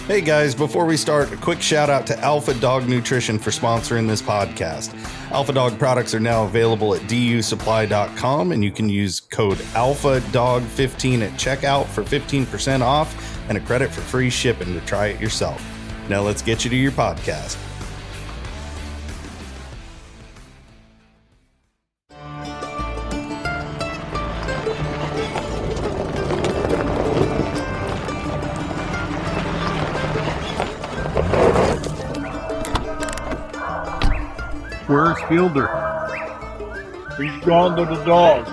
Hey guys, before we start, a quick shout out to Alpha Dog Nutrition for sponsoring this podcast. Alpha Dog products are now available at dusupply.com, and you can use code ALPHADOG15 at checkout for 15% off and a credit for free shipping to try it yourself. Now let's get you to your podcast. Where's Fielder? He's gone to the dogs.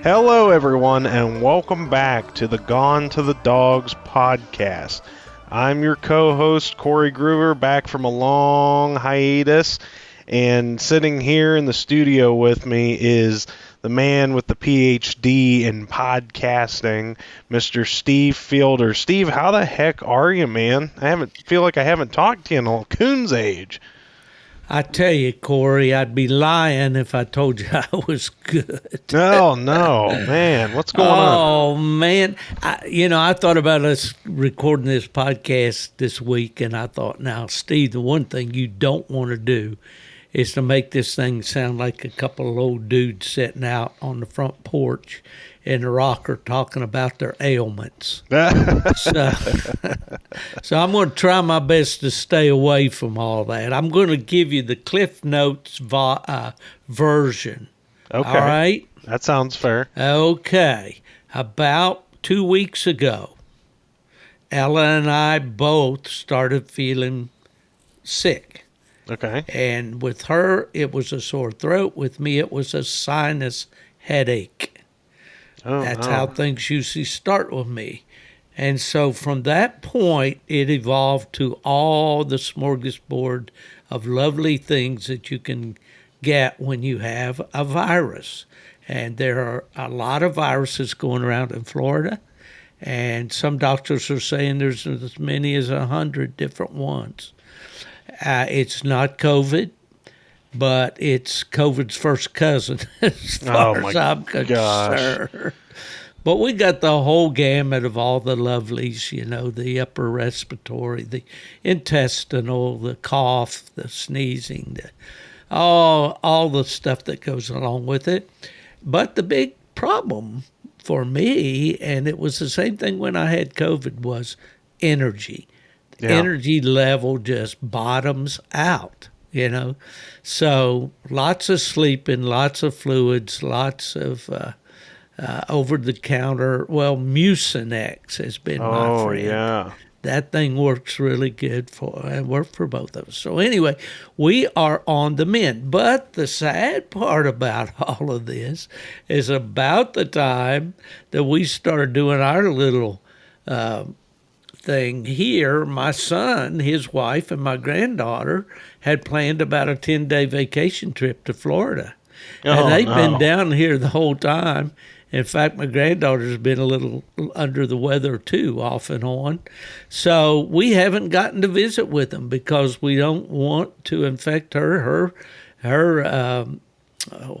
Hello, everyone, and welcome back to the Gone to the Dogs podcast. I'm your co-host, Corey Groover, back from a long hiatus, and sitting here in the studio with me is the man with the PhD in podcasting, Mr. Steve Fielder. Steve, how the heck are you, man? I feel like I haven't talked to you in a coon's age. I tell you, Corey, I'd be lying if I told you I was good. Oh, no, man. What's going on? Oh, man. I thought about us recording this podcast this week, and I thought, now, Steve, the one thing you don't want to do is to make this thing sound like a couple of old dudes sitting out on the front porch in the rocker talking about their ailments. So I'm going to try my best to stay away from all that. I'm going to give you the Cliff Notes version. Okay. All right? That sounds fair. Okay. About 2 weeks ago, Ella and I both started feeling sick. Okay. And with her, it was a sore throat. With me, it was a sinus headache. That's how things usually start with me. And so from that point, it evolved to all the smorgasbord of lovely things that you can get when you have a virus. And there are a lot of viruses going around in Florida. And some doctors are saying there's as many as 100 different ones. It's not COVID, but it's COVID's first cousin, as far as I'm concerned. But we got the whole gamut of all the lovelies, the upper respiratory, the intestinal, the cough, the sneezing, all the stuff that goes along with it. But the big problem for me, and it was the same thing when I had COVID, was energy. The energy level just bottoms out. So lots of sleeping, lots of fluids, lots of over-the-counter. Well, Mucinex has been my friend. Yeah. That thing works really good worked for both of us. So anyway, we are on the mend. But the sad part about all of this is about the time that we started doing our little thing here, my son, his wife, and my granddaughter had planned about a 10-day vacation trip to Florida. And they've been down here the whole time. In fact, my granddaughter's been a little under the weather, too, off and on. So we haven't gotten to visit with them because we don't want to infect her. Her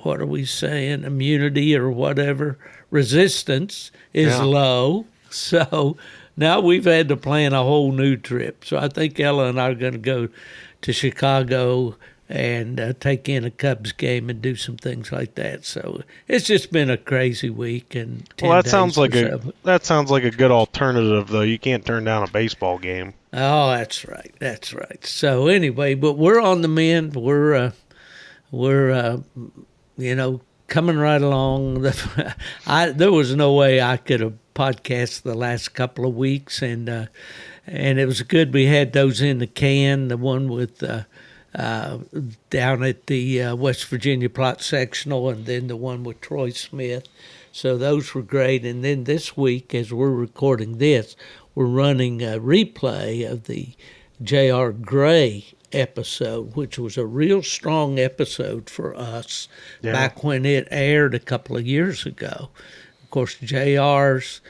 what are we saying, immunity or whatever, resistance is low. So now we've had to plan a whole new trip. So I think Ella and I are going to go to Chicago and take in a Cubs game and do some things like that. So it's just been a crazy week. And 10 that days sounds like or sounds like a good alternative, though. You can't turn down a baseball game. Oh, that's right. So anyway, but we're on the mend. We're coming right along. There was no way I could have podcast the last couple of weeks, and it was good. We had those in the can. The one with down at the West Virginia Plot Sectional, and then the one with Troy Smith. So those were great. And then this week, as we're recording this, we're running a replay of the J.R. Gray episode, which was a real strong episode for us back when it aired a couple of years ago. Of course, J.R.'s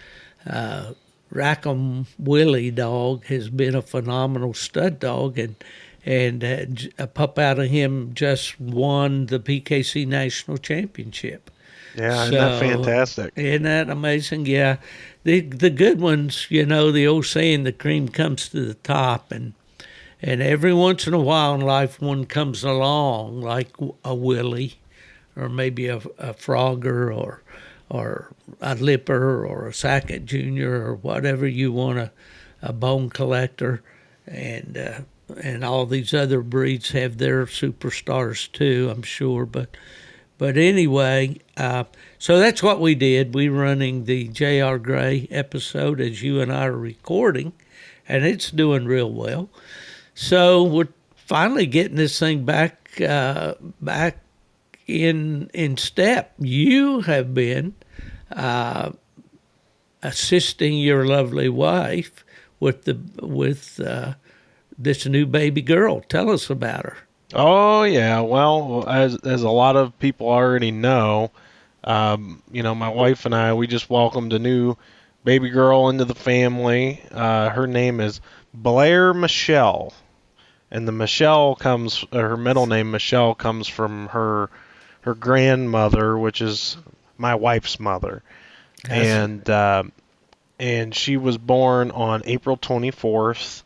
Rackham Willie dog has been a phenomenal stud dog, and a pup out of him just won the PKC National Championship. Yeah, isn't that fantastic? Isn't that amazing? Yeah. The good ones, the old saying, the cream comes to the top, and every once in a while in life one comes along like a Willie, or maybe a Frogger, or a Lipper, or a Sackett Junior, or whatever you want, a bone collector, and all these other breeds have their superstars too, I'm sure. But anyway, so that's what we did. We running the J.R. Gray episode as you and I are recording, and it's doing real well. So we're finally getting this thing back in step. You have been assisting your lovely wife with this new baby girl. Tell us about her. Oh yeah, well, as a lot of people already know, my wife and I, we just welcomed a new baby girl into the family. Her name is Blair Michelle, and the Michelle her middle name Michelle comes from her grandmother, which is my wife's mother, and she was born on April 24th.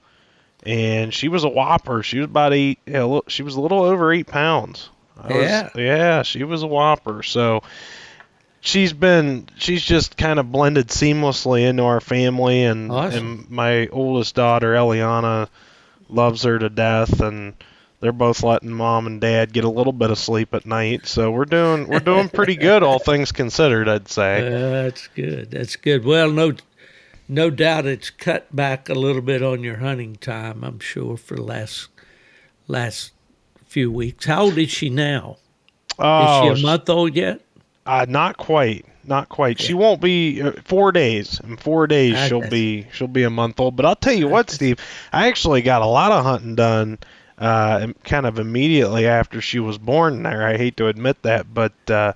And she was a whopper. She was about she was a little over 8 pounds. Yeah, she was a whopper. So she's just kind of blended seamlessly into our family, and awesome. And my oldest daughter Eliana loves her to death, and they're both letting mom and dad get a little bit of sleep at night. So we're doing pretty good, all things considered, I'd say. That's good. That's good. Well, no doubt it's cut back a little bit on your hunting time, I'm sure, for the last few weeks. How old is she now? Oh, is she a month old yet? Not quite. Yeah. She won't be 4 days. In 4 days she'll be a month old. But I'll tell you what, Steve, I actually got a lot of hunting done kind of immediately after she was born there. I hate to admit that, but I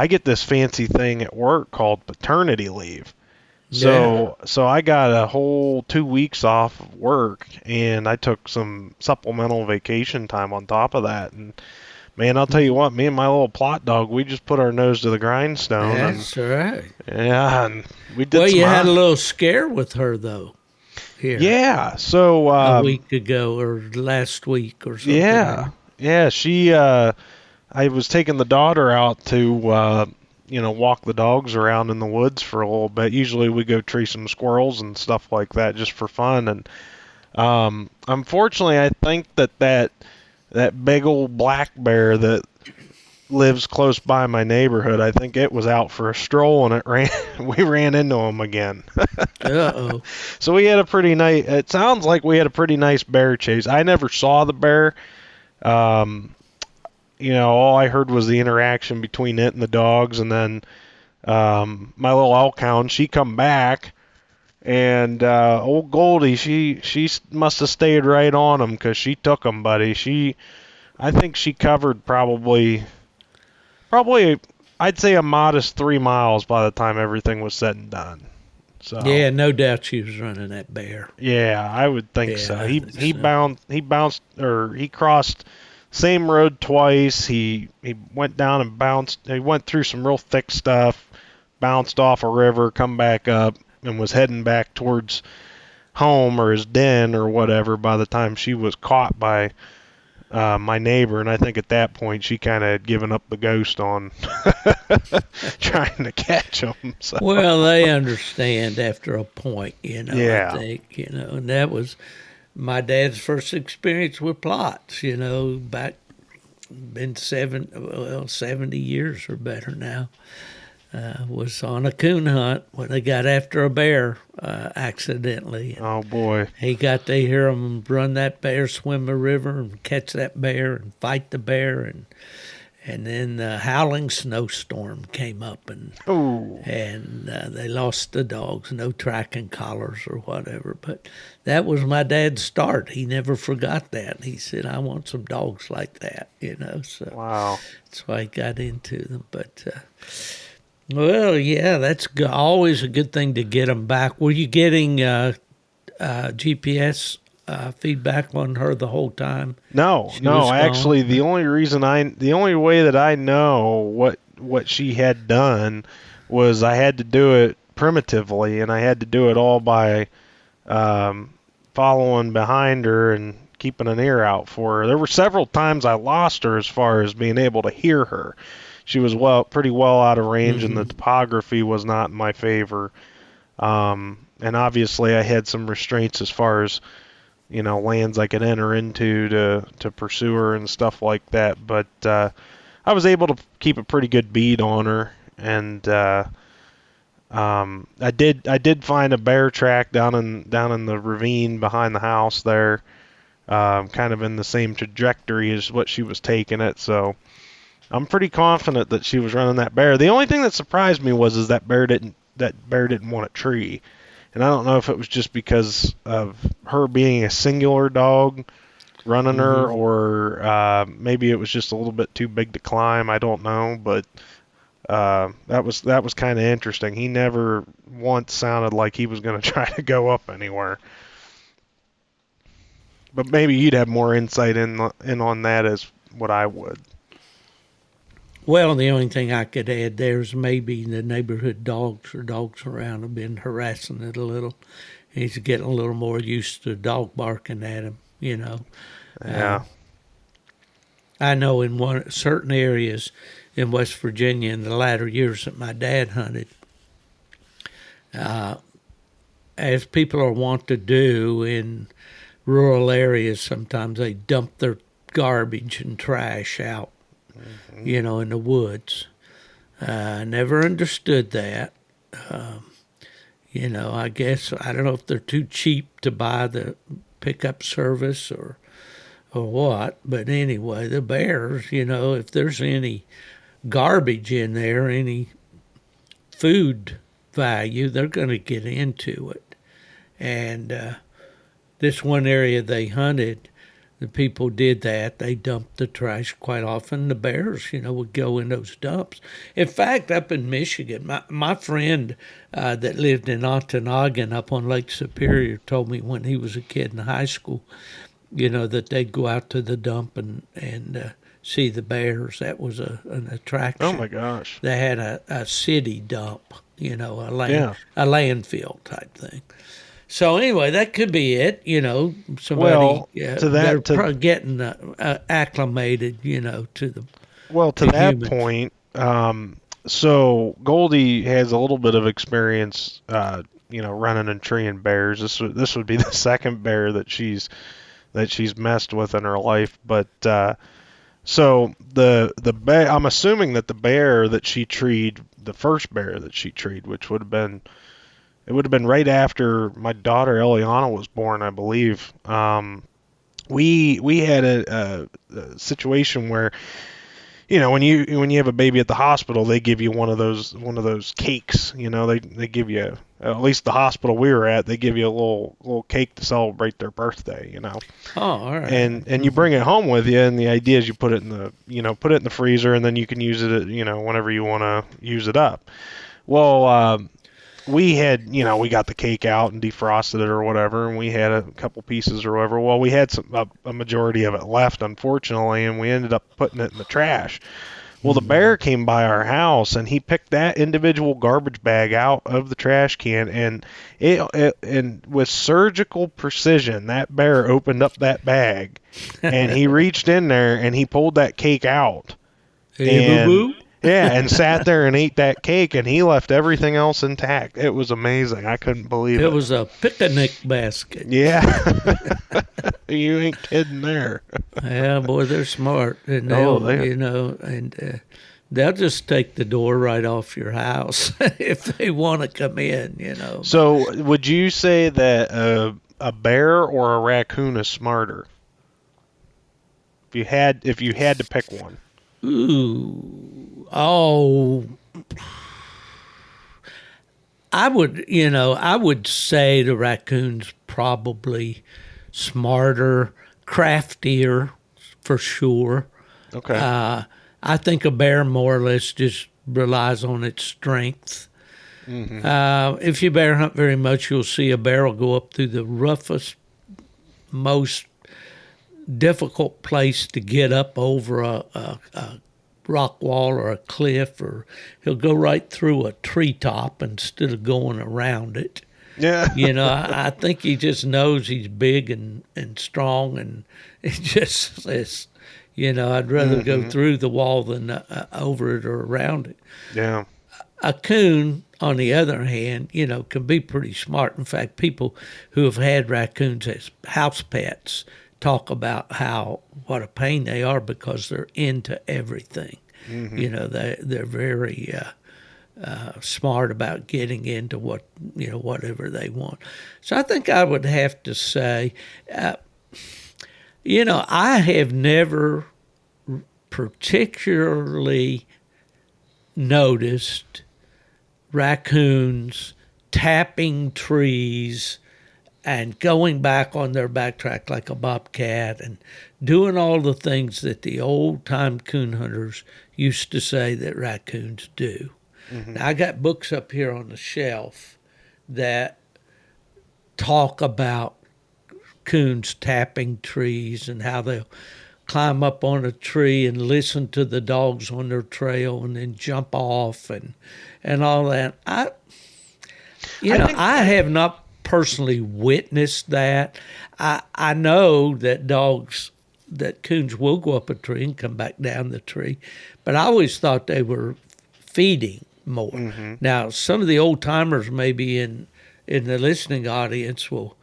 get this fancy thing at work called paternity leave. So I got a whole 2 weeks off of work, and I took some supplemental vacation time on top of that. And man, I'll tell you what, me and my little plot dog, we just put our nose to the grindstone. That's right. Yeah, and we did. Well, you had a little scare with her though. Here. Yeah. So a week ago or last week or something. Yeah. She. I was taking the daughter out to walk the dogs around in the woods for a little bit. Usually we go tree some squirrels and stuff like that just for fun. And unfortunately, I think that big old black bear that lives close by my neighborhood, I think it was out for a stroll, and we ran into him again. Uh-oh. So we had it sounds like we had a pretty nice bear chase. I never saw the bear. All I heard was the interaction between it and the dogs, and then my little elk hound, she come back, and old Goldie, she must have stayed right on him because she took him, buddy. I think she covered probably I'd say a modest 3 miles by the time everything was said and done. So yeah, no doubt she was running that bear. Yeah, I would think so. He bounced, or he crossed same road twice. He went down and bounced. He went through some real thick stuff, bounced off a river, come back up, and was heading back towards home or his den or whatever by the time she was caught by my neighbor. And I think at that point she kind of had given up the ghost on trying to catch him. So. Well, they understand after a point, Yeah. I think, and that was my dad's first experience with plots, back, been 70 years or better now. Was on a coon hunt when they got after a bear accidentally. Oh, boy. He got to hear them run that bear, swim a river, and catch that bear and fight the bear. And then the howling snowstorm came up, and they lost the dogs, no tracking collars or whatever. But that was my dad's start. He never forgot that. He said, I want some dogs like that, So wow. That's why he got into them. But, well, yeah, that's always a good thing to get them back. Were you getting GPS feedback on her the whole time? No. Actually, the only way that I know what she had done was I had to do it primitively, and I had to do it all by following behind her and keeping an ear out for her. There were several times I lost her as far as being able to hear her. She was pretty well out of range, and the topography was not in my favor. And obviously I had some restraints as far as, lands I could enter into to pursue her and stuff like that. But I was able to keep a pretty good bead on her, and I did find a bear track down in the ravine behind the house there, kind of in the same trajectory as what she was taking it. So I'm pretty confident that she was running that bear. The only thing that surprised me was that bear didn't want a tree. And I don't know if it was just because of her being a singular dog running her, or maybe it was just a little bit too big to climb. I don't know, but that was kind of interesting. He never once sounded like he was going to try to go up anywhere. But maybe you'd have more insight in on that as what I would. Well, the only thing I could add there is maybe the neighborhood dogs or dogs around have been harassing it a little. He's getting a little more used to dog barking at him, Yeah. I know in certain areas in West Virginia in the latter years that my dad hunted, as people are wont to do in rural areas, sometimes they dump their garbage and trash out, in the woods. I never understood that. I guess, I don't know if they're too cheap to buy the pickup service or what, but anyway, the bears, if there's any garbage in there, any food value, they're going to get into it. And this one area they hunted, the people did that. They dumped the trash quite often. The bears, would go in those dumps. In fact, up in Michigan, my friend that lived in Ontonagon up on Lake Superior told me when he was a kid in high school, that they'd go out to the dump and see the bears. That was an attraction. Oh my gosh! They had a city dump, a landfill type thing. So anyway, that could be it. Somebody they're probably getting acclimated, to the. Well, to that point, so Goldie has a little bit of experience, running and treeing bears. This would be the second bear that she's messed with in her life. But so the bear, I'm assuming that the bear that she treed, the first bear that she treed, which would have been right after my daughter Eliana was born, I believe. We had a situation where, when you have a baby at the hospital, they give you one of those cakes. They give you, at least the hospital we were at, they give you a little cake to celebrate their birthday. Oh, all right. And you bring it home with you, and the idea is you put it in the freezer, and then you can use it, whenever you want to use it up. Well, we had, we got the cake out and defrosted it or whatever, and we had a couple pieces or whatever. Well, we had a majority of it left, unfortunately, and we ended up putting it in the trash. Well, the bear came by our house, and he picked that individual garbage bag out of the trash can, and and with surgical precision, that bear opened up that bag, and he reached in there, and he pulled that cake out. Hey, boo-boo. Yeah, and sat there and ate that cake, and he left everything else intact. It was amazing. I couldn't believe it. It was a picnic basket. Yeah. You ain't kidding there. Yeah, boy, they're smart. And they'll just take the door right off your house if they want to come in, So would you say that a bear or a raccoon is smarter? If you had to pick one. I would say the raccoon's probably smarter, craftier, for sure. Okay. I think a bear more or less just relies on its strength. If you bear hunt very much, you'll see a bear will go up through the roughest, most difficult place to get up over a rock wall or a cliff, or he'll go right through a treetop instead of going around it. Yeah. I think he just knows he's big and strong, and it just says, I'd rather go through the wall than over it or around it. Yeah. A coon, on the other hand, can be pretty smart. In fact, people who have had raccoons as house pets talk about what a pain they are because they're into everything. They're very smart about getting into whatever they want. So I think I would have to say, I have never particularly noticed raccoons tapping trees and going back on their backtrack like a bobcat and doing all the things that the old-time coon hunters used to say that raccoons do. Now, I got books up here on the shelf that talk about coons tapping trees and how they'll climb up on a tree and listen to the dogs on their trail and then jump off and all that. I have not personally witnessed that. I know that coons will go up a tree and come back down the tree, but I always thought they were feeding more. Now, some of the old timers maybe in the listening audience will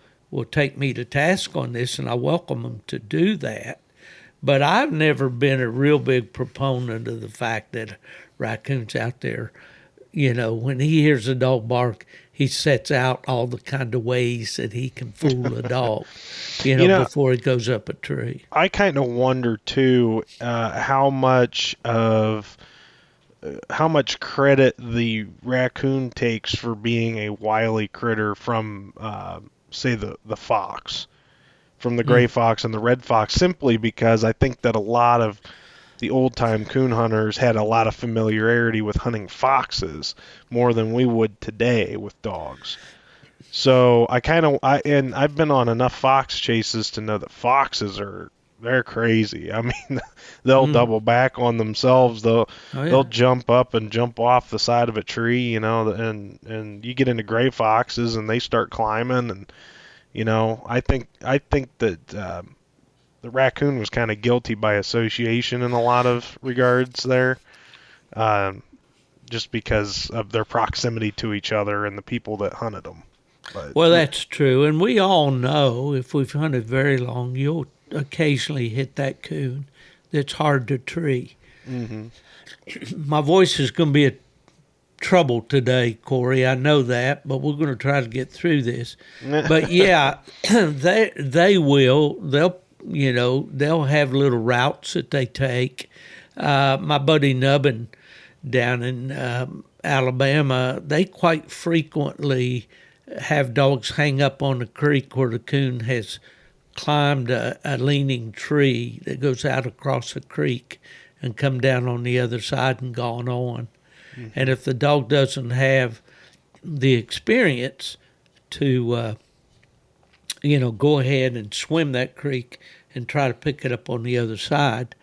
take me to task on this, and I welcome them to do that. But I've never been a real big proponent of the fact that raccoon's out there, when he hears a dog bark, he sets out all the kind of ways that he can fool a dog, before he goes up a tree. I kind of wonder too how much credit the raccoon takes for being a wily critter from, say, the fox, from the gray fox and the red fox, simply because I think that a lot of the old-time coon hunters had a lot of familiarity with hunting foxes more than we would today with dogs. So I've been on enough fox chases to know that foxes they're crazy. I mean, they'll double back on themselves. They'll jump up and jump off the side of a tree, and you get into gray foxes and they start climbing, and I think that the raccoon was kind of guilty by association in a lot of regards there, just because of their proximity to each other and the people that hunted them. But, well, that's true, and we all know if we've hunted very long, you'll occasionally hit that coon that's hard to tree. My voice is going to be a trouble today, Corey. I know that, but we're going to try to get through this. But yeah, they will. They'll have little routes that they take. My buddy Nubbin down in Alabama, they quite frequently have dogs hang up on the creek where the coon has climbed a leaning tree that goes out across the creek and come down on the other side and gone on. And if the dog doesn't have the experience to, go ahead and swim that creek and try to pick it up on the other side.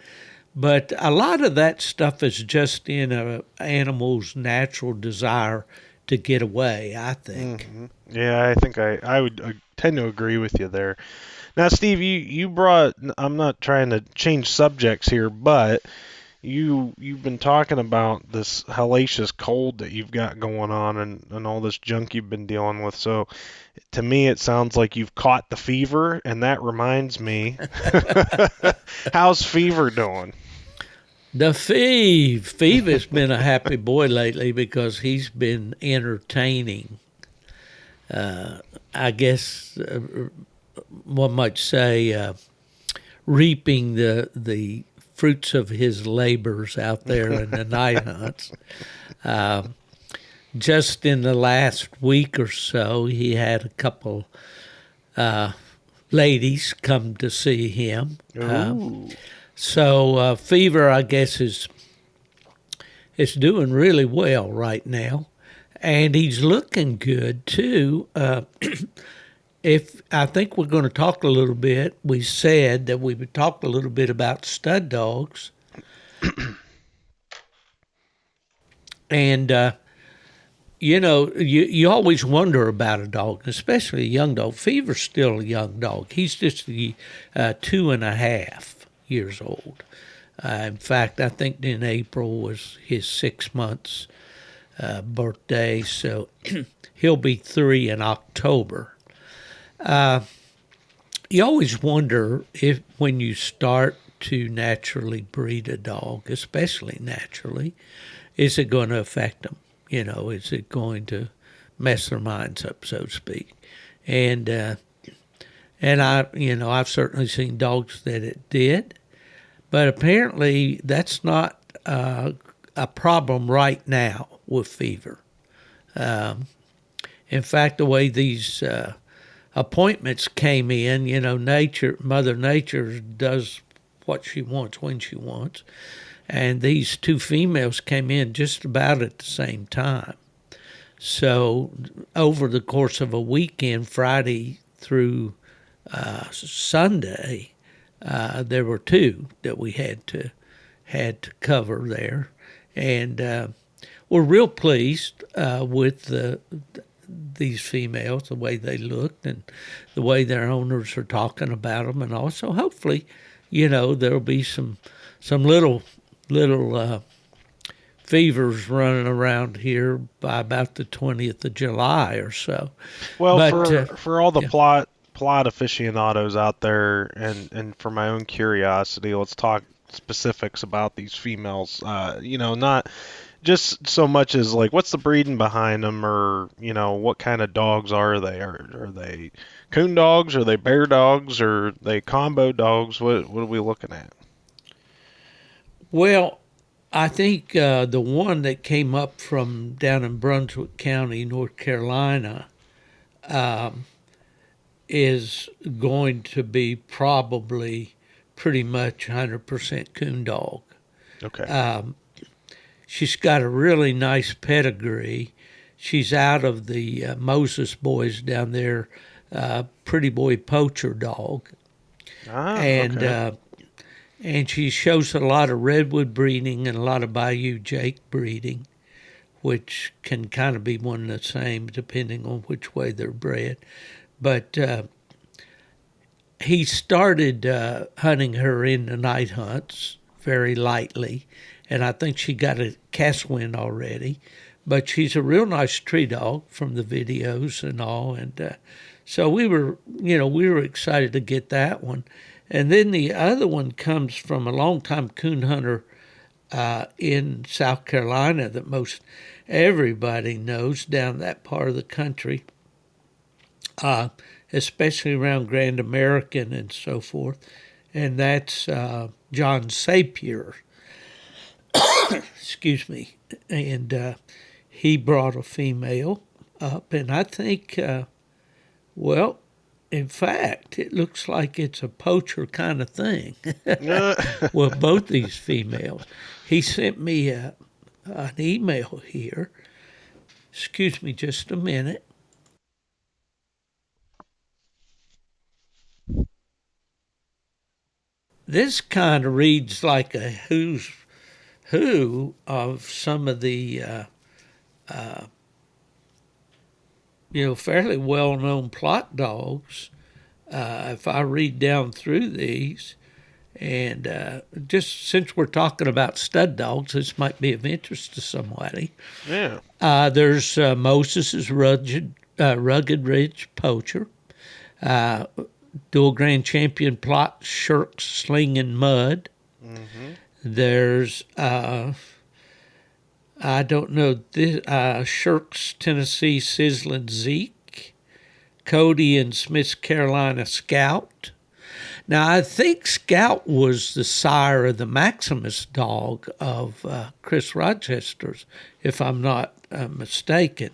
But a lot of that stuff is just in an animal's natural desire to get away, I think. Yeah, I think I would tend to agree with you there. Now, Steve, you brought, I'm not trying to change subjects here, but you've been talking about this hellacious cold that you've got going on and all this junk you've been dealing with. So to me, it sounds like you've caught the fever, and that reminds me, how's Fever doing? The Feeve has been a happy boy lately because he's been entertaining. I guess one might say reaping the fruits of his labors out there in the night hunts. Just in the last week or so, he had a couple ladies come to see him. So Fever, I guess, is doing really well right now, and he's looking good too. If I think we're going to talk a little bit, we said that we would talk a little bit about stud dogs. And you always wonder about a dog, especially a young dog. Fever's still a young dog. He's just 2.5 years old. In fact, I think in April was his 6 months birthday, so he'll be 3 in October. You always wonder if when you start to naturally breed a dog, especially naturally, is it going to affect them? Is it going to mess their minds up, so to speak? And I've certainly seen dogs that it did, but apparently that's not a problem right now with fever. In fact, the way these appointments came in, Mother Nature does what she wants when she wants. And these two females came in just about at the same time. So over the course of a weekend, Friday through Sunday, there were two that we had to cover there. And we're real pleased with these females, the way they looked and the way their owners are talking about them. And also, hopefully, there'll be some little fevers running around here by about the 20th of July or so. Well, but, for all the plot aficionados out there, and for my own curiosity, let's talk specifics about these females. Not just so much as like what's the breeding behind them, or what kind of dogs are they? Are they coon dogs? Are they bear dogs? Are they combo dogs? What are we looking at? Well, I think the one that came up from down in Brunswick County, North Carolina, is going to be probably pretty much 100% coon dog. Okay. She's got a really nice pedigree. She's out of the Moses boys down there, Pretty Boy Poacher dog. Okay. And she shows a lot of redwood breeding and a lot of Bayou Jake breeding, which can kind of be one and the same depending on which way they're bred. But he started hunting her in the night hunts very lightly, and I think she got a cast wind already. But she's a real nice tree dog from the videos and all, and so we were excited to get that one. And then the other one comes from a longtime coon hunter in South Carolina that most everybody knows down that part of the country, especially around Grand American and so forth. And that's John Sapier. Excuse me. And he brought a female up, and I think, in fact, it looks like it's a poacher kind of thing. Well, both these females. He sent me an email here. Excuse me just a minute. This kind of reads like a who's who of some of the fairly well-known plot dogs. If I read down through these, and just since we're talking about stud dogs, this might be of interest to somebody. Yeah. There's Moses's Rugged Ridge Poacher, dual grand champion plot Shirk Slinging Mud. Mm-hmm. There's I don't know this Shirk's Tennessee Sizzling Zeke, Cody and Smith's Carolina Scout. Now I think Scout was the sire of the Maximus dog of Chris Rochester's, if I'm not mistaken.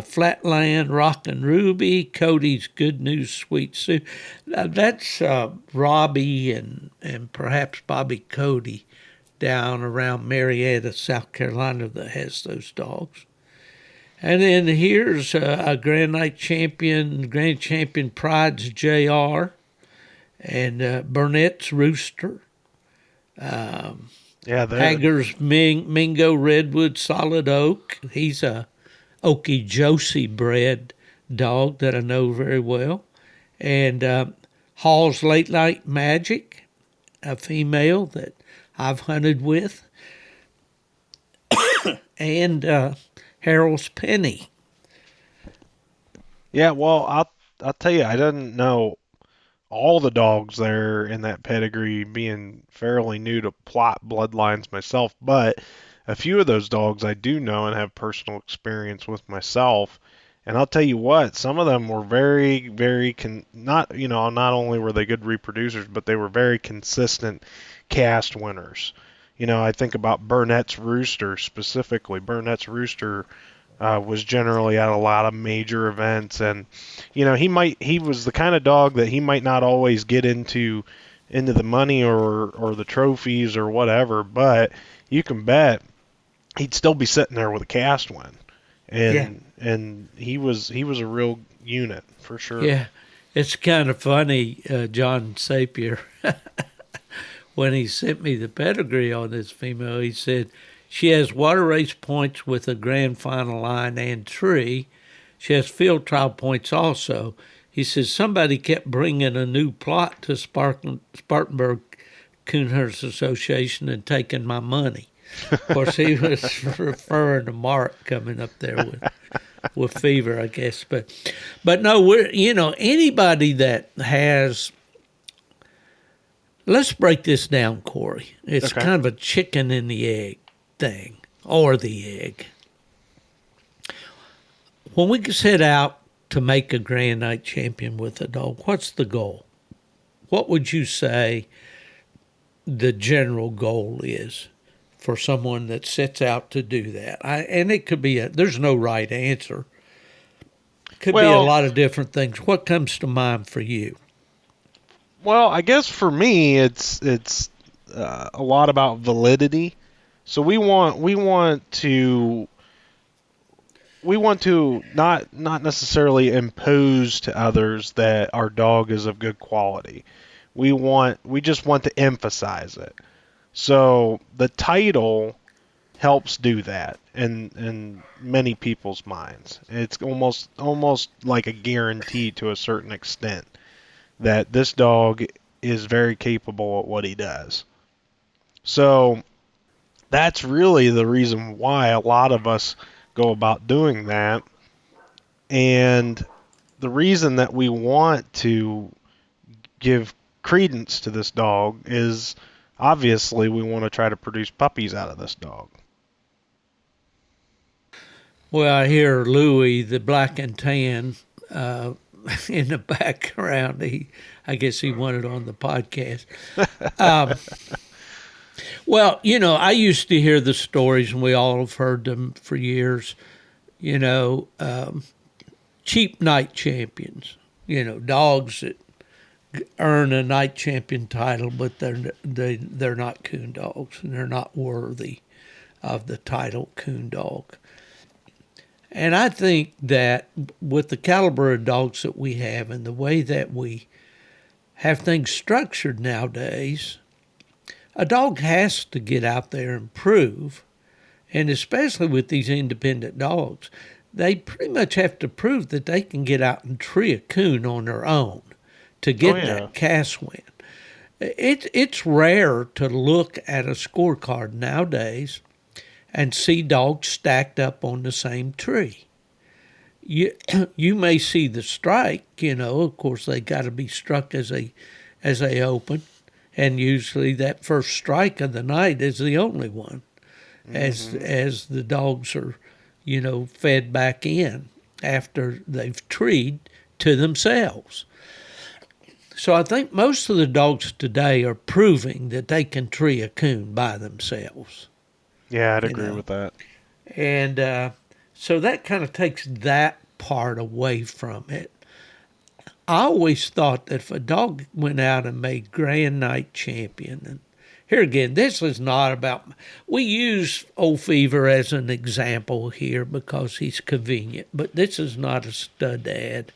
Flatland Rockin' Ruby, Cody's Good News Sweet Sue. That's Robbie and perhaps Bobby Cody down around Marietta, South Carolina, that has those dogs. And then here's a Grand Champion Pride's JR and Burnett's Rooster. Yeah, they're Hager's Mingo Redwood Solid Oak. He's a Okie Josie bred dog that I know very well. And Hall's Late Night Magic, a female that I've hunted with. And Harold's Penny. Yeah, well, I'll tell you, I didn't know all the dogs there in that pedigree, being fairly new to plot bloodlines myself, but a few of those dogs I do know and have personal experience with myself. And I'll tell you what, some of them were very, very not not only were they good reproducers, but they were very consistent cast winners. I think about Burnett's Rooster specifically. Burnett's Rooster was generally at a lot of major events, and he was the kind of dog that he might not always get into the money or the trophies or whatever, but you can bet he'd still be sitting there with a cast win, and he was a real unit for sure. Yeah, it's kind of funny, John Sapier. When he sent me the pedigree on this female, he said she has water race points with a grand final line and tree. She has field trial points also. He says somebody kept bringing a new plot to Spartanburg Coonhurst Association and taking my money. Of course, he was referring to Mark coming up there with fever, I guess. But no, we're anybody that has. Let's break this down, Corey. It's Okay. kind of a chicken and the egg thing, or the egg. When we set out to make a Grand Night champion with a dog, what's the goal? What would you say the general goal is for someone that sets out to do that? And it could be there's no right answer. It could be a lot of different things. What comes to mind for you? Well, I guess for me, it's a lot about validity. So we want to not necessarily impose to others that our dog is of good quality. We just want to emphasize it. So the title helps do that in many people's minds. It's almost like a guarantee to a certain extent that this dog is very capable at what he does. So that's really the reason why a lot of us go about doing that. And the reason that we want to give credence to this dog is obviously we want to try to produce puppies out of this dog. Well, I hear Louie, the black and tan, in the background. I guess he wanted on the podcast. Well, I used to hear the stories, and we all have heard them for years. Cheap night champions. Dogs that earn a night champion title, but they're not coon dogs, and they're not worthy of the title coon dog. And I think that with the caliber of dogs that we have and the way that we have things structured nowadays, a dog has to get out there and prove, and especially with these independent dogs, they pretty much have to prove that they can get out and tree a coon on their own to get that cast win. It's rare to look at a scorecard nowadays and see dogs stacked up on the same tree. You may see the strike, of course they got to be struck as they open, and usually that first strike of the night is the only one, as the dogs are, fed back in after they've treed to themselves. So I think most of the dogs today are proving that they can tree a coon by themselves. Yeah, I'd agree with that. And so that kind of takes that part away from it. I always thought that if a dog went out and made Grand Night champion, and here again, this is not about, we use Old Fever as an example here because he's convenient, but this is not a stud ad.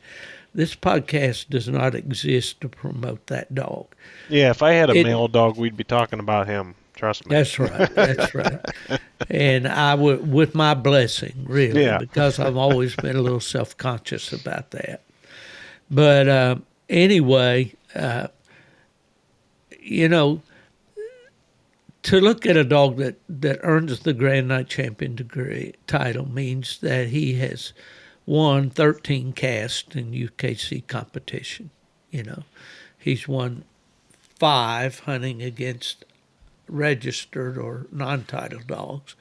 This podcast does not exist to promote that dog. Yeah, if I had a male dog, we'd be talking about him. Trust me. That's right. That's right. And I would, with my blessing, really, Yeah. because I've always been a little self-conscious about that. But anyway, you know, to look at a dog that earns the Grand Night Champion title means that he has won 13 casts in UKC competition. You know, he's won 5 hunting against registered or non-title dogs,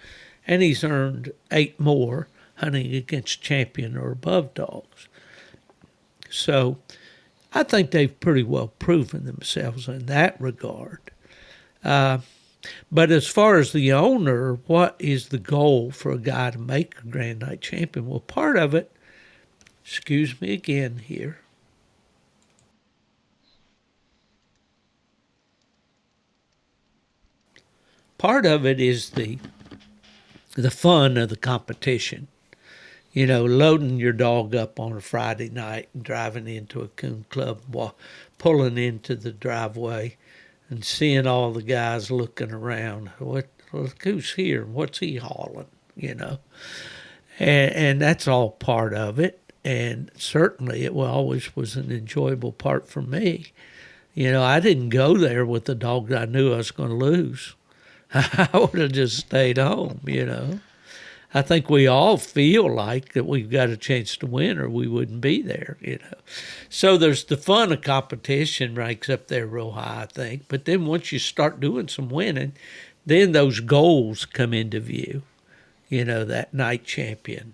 and he's earned 8 more hunting against champion or above dogs. So I think they've pretty well proven themselves in that regard. But as far as the owner, what is the goal for a guy to make a Grand Night Champion? Well, part of it, excuse me again here. Part of it is the fun of the competition. You know, loading your dog up on a Friday night and driving into a coon club, pulling into the driveway and seeing all the guys looking around. Look who's here? What's he hauling? You know, and that's all part of it. And certainly it always was an enjoyable part for me. You know, I didn't go there with the dog that I knew I was going to lose. I would have just stayed home, you know. I think we all feel like that we've got a chance to win or we wouldn't be there, you know. So there's the fun of competition ranks up there real high, I think. But then once you start doing some winning, then those goals come into view, you know, that night champion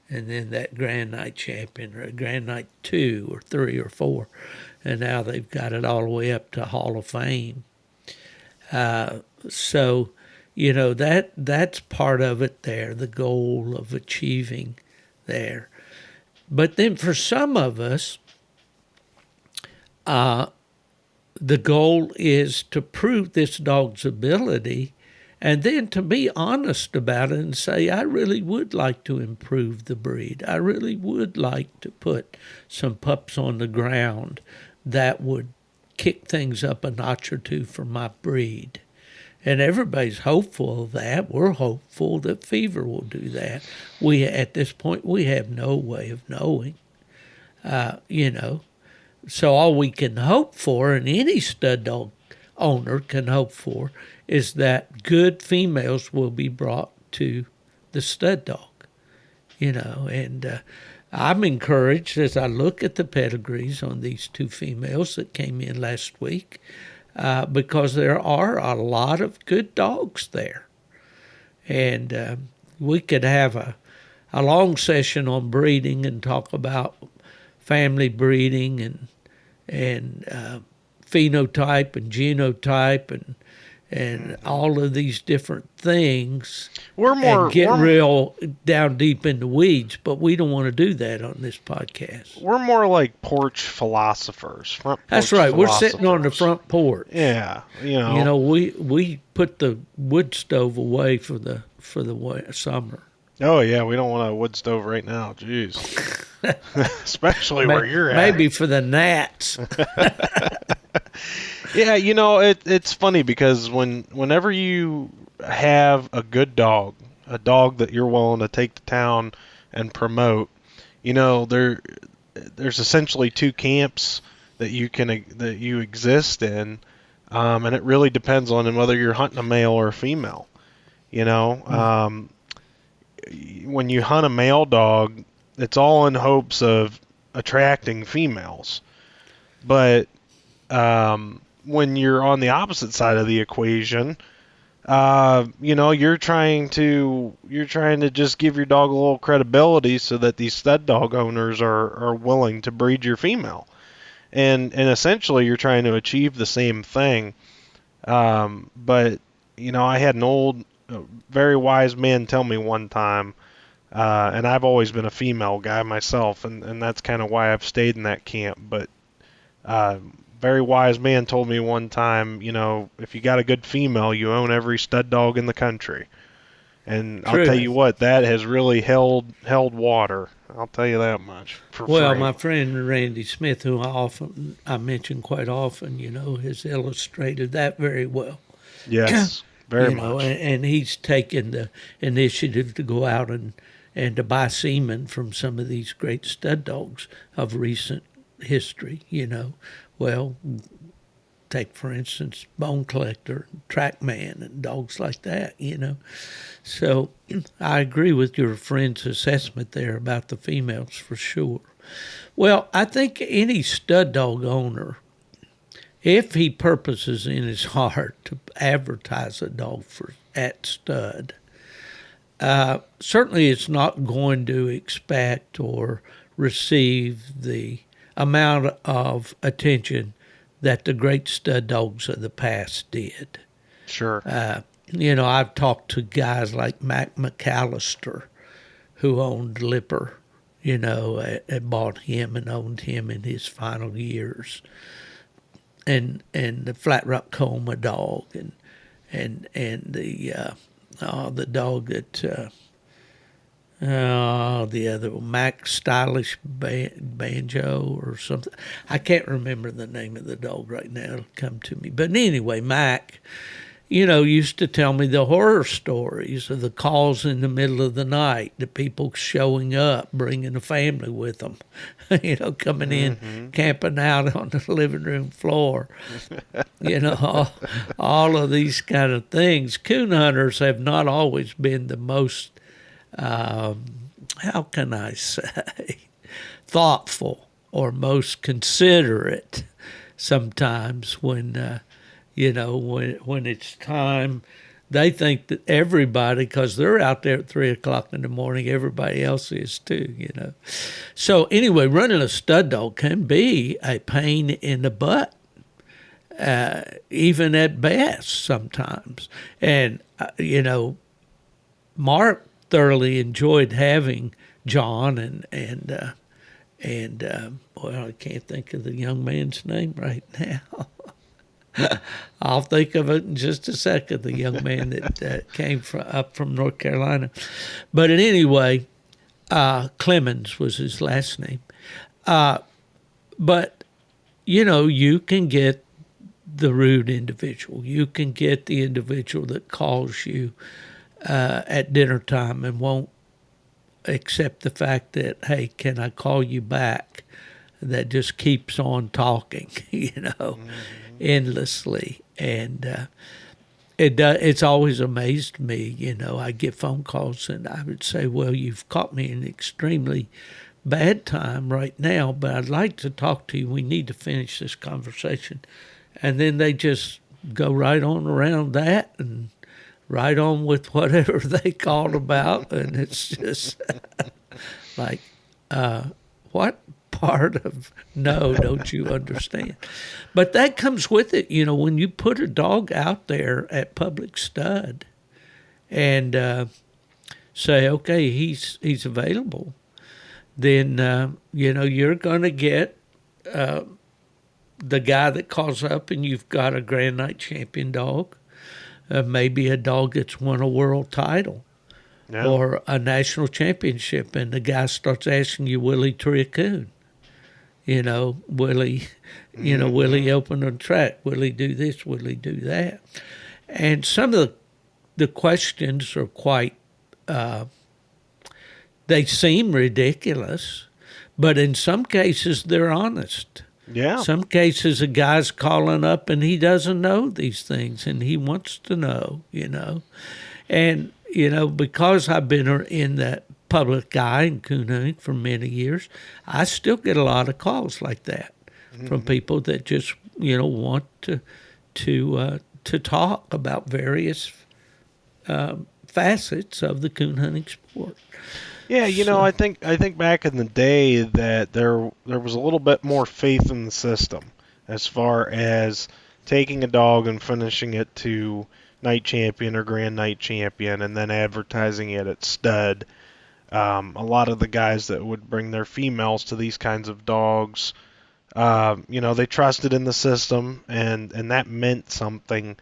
and then that Grand Night Champion or a Grand Night 2 or 3 or 4. And now they've got it all the way up to Hall of Fame. So, you know, that's part of it there, the goal of achieving there. But then for some of us, the goal is to prove this dog's ability and then to be honest about it and say, I really would like to improve the breed. I really would like to put some pups on the ground that would kick things up a notch or two for my breed. And everybody's hopeful of that. We're hopeful that Fever will do that. At this point, we have no way of knowing, you know. So all we can hope for, and any stud dog owner can hope for, is that good females will be brought to the stud dog, you know. And I'm encouraged as I look at the pedigrees on these 2 females that came in last week, because there are a lot of good dogs there. And we could have a long session on breeding and talk about family breeding and phenotype and genotype and all of these different things. And get real down deep in the weeds, but we don't want to do that on this podcast. We're more like porch philosophers. That's right. We're sitting on the front porch. Yeah, you know. You know, we put the wood stove away for the summer. Oh yeah, we don't want a wood stove right now. Jeez. Especially where you're at. Maybe for the gnats. Yeah, you know, it's funny because whenever you have a good dog, a dog that you're willing to take to town and promote, you know, there's essentially 2 camps that you exist in, and it really depends on whether you're hunting a male or a female. You know, when you hunt a male dog, it's all in hopes of attracting females, but when you're on the opposite side of the equation, you know, you're trying to just give your dog a little credibility so that these stud dog owners are willing to breed your female, and essentially you're trying to achieve the same thing. But you know, I had an old, very wise man tell me one time, and I've always been a female guy myself, and that's kind of why I've stayed in that camp. But very wise man told me one time, you know, if you got a good female, you own every stud dog in the country. And True. I'll tell you what, that has really held water. I'll tell you that much. Well, my friend Randy Smith, who I mention quite often, you know, has illustrated that very well. Yes. Very you know, much. and he's taken the initiative to go out and to buy semen from some of these great stud dogs of recent history, you know. Well, take, for instance, Bone Collector, Trackman, and dogs like that, you know. So I agree with your friend's assessment there about the females for sure. Well, I think any stud dog owner, if he purposes in his heart to advertise a dog for at stud, certainly it's not going to expect or receive the amount of attention that the great stud dogs of the past did. Sure. You know, I've talked to guys like Mac McAllister, who owned Lipper, you know, bought him and owned him in his final years, and the Flat Rock Coma dog, and the dog that the other one, Mac Stylish Banjo or something. I can't remember the name of the dog right now. It'll come to me. But anyway, Mac, you know, used to tell me the horror stories of the calls in the middle of the night, the people showing up, bringing a family with them, you know, coming in, camping out on the living room floor, you know, all of these kind of things. Coon hunters have not always been the most, how can I say, thoughtful or most considerate sometimes when, you know, when it's time. They think that everybody, because they're out there at 3 o'clock in the morning, everybody else is too, you know. So anyway, running a stud dog can be a pain in the butt, even at best sometimes. And, you know, Mark thoroughly enjoyed having John and well, I can't think of the young man's name right now. I'll think of it in just a second, the young man that came up from North Carolina. But anyway, Clemens was his last name. But, you know, you can get the rude individual. You can get the individual that calls you at dinner time and won't accept the fact that, hey, can I call you back? That just keeps on talking, you know, endlessly. And it's always amazed me, you know. I get phone calls and I would say, well, you've caught me in an extremely bad time right now, but I'd like to talk to you. We need to finish this conversation. And then they just go right on around that and right on with whatever they called about. And it's just like, what part of no don't you understand? But that comes with it, you know, when you put a dog out there at public stud and say, okay, he's available, then you know, you're going to get the guy that calls up and you've got a Grand Night champion dog, maybe a dog that's won a world title. Yeah. Or a national championship, and the guy starts asking you, will he tree a coon? You know, will he, you know, will he open a track? Will he do this? Will he do that? And some of the questions are quite, they seem ridiculous, but in some cases they're honest. Yeah. Some cases a guy's calling up and he doesn't know these things and he wants to know, you know. And, you know, because I've been in that public eye in coon hunting for many years, I still get a lot of calls like that from people that just, you know, want to talk about various facets of the coon hunting sport. Yeah, you know, I think back in the day that there was a little bit more faith in the system as far as taking a dog and finishing it to night champion or grand night champion and then advertising it at stud. A lot of the guys that would bring their females to these kinds of dogs, you know, they trusted in the system, and that meant something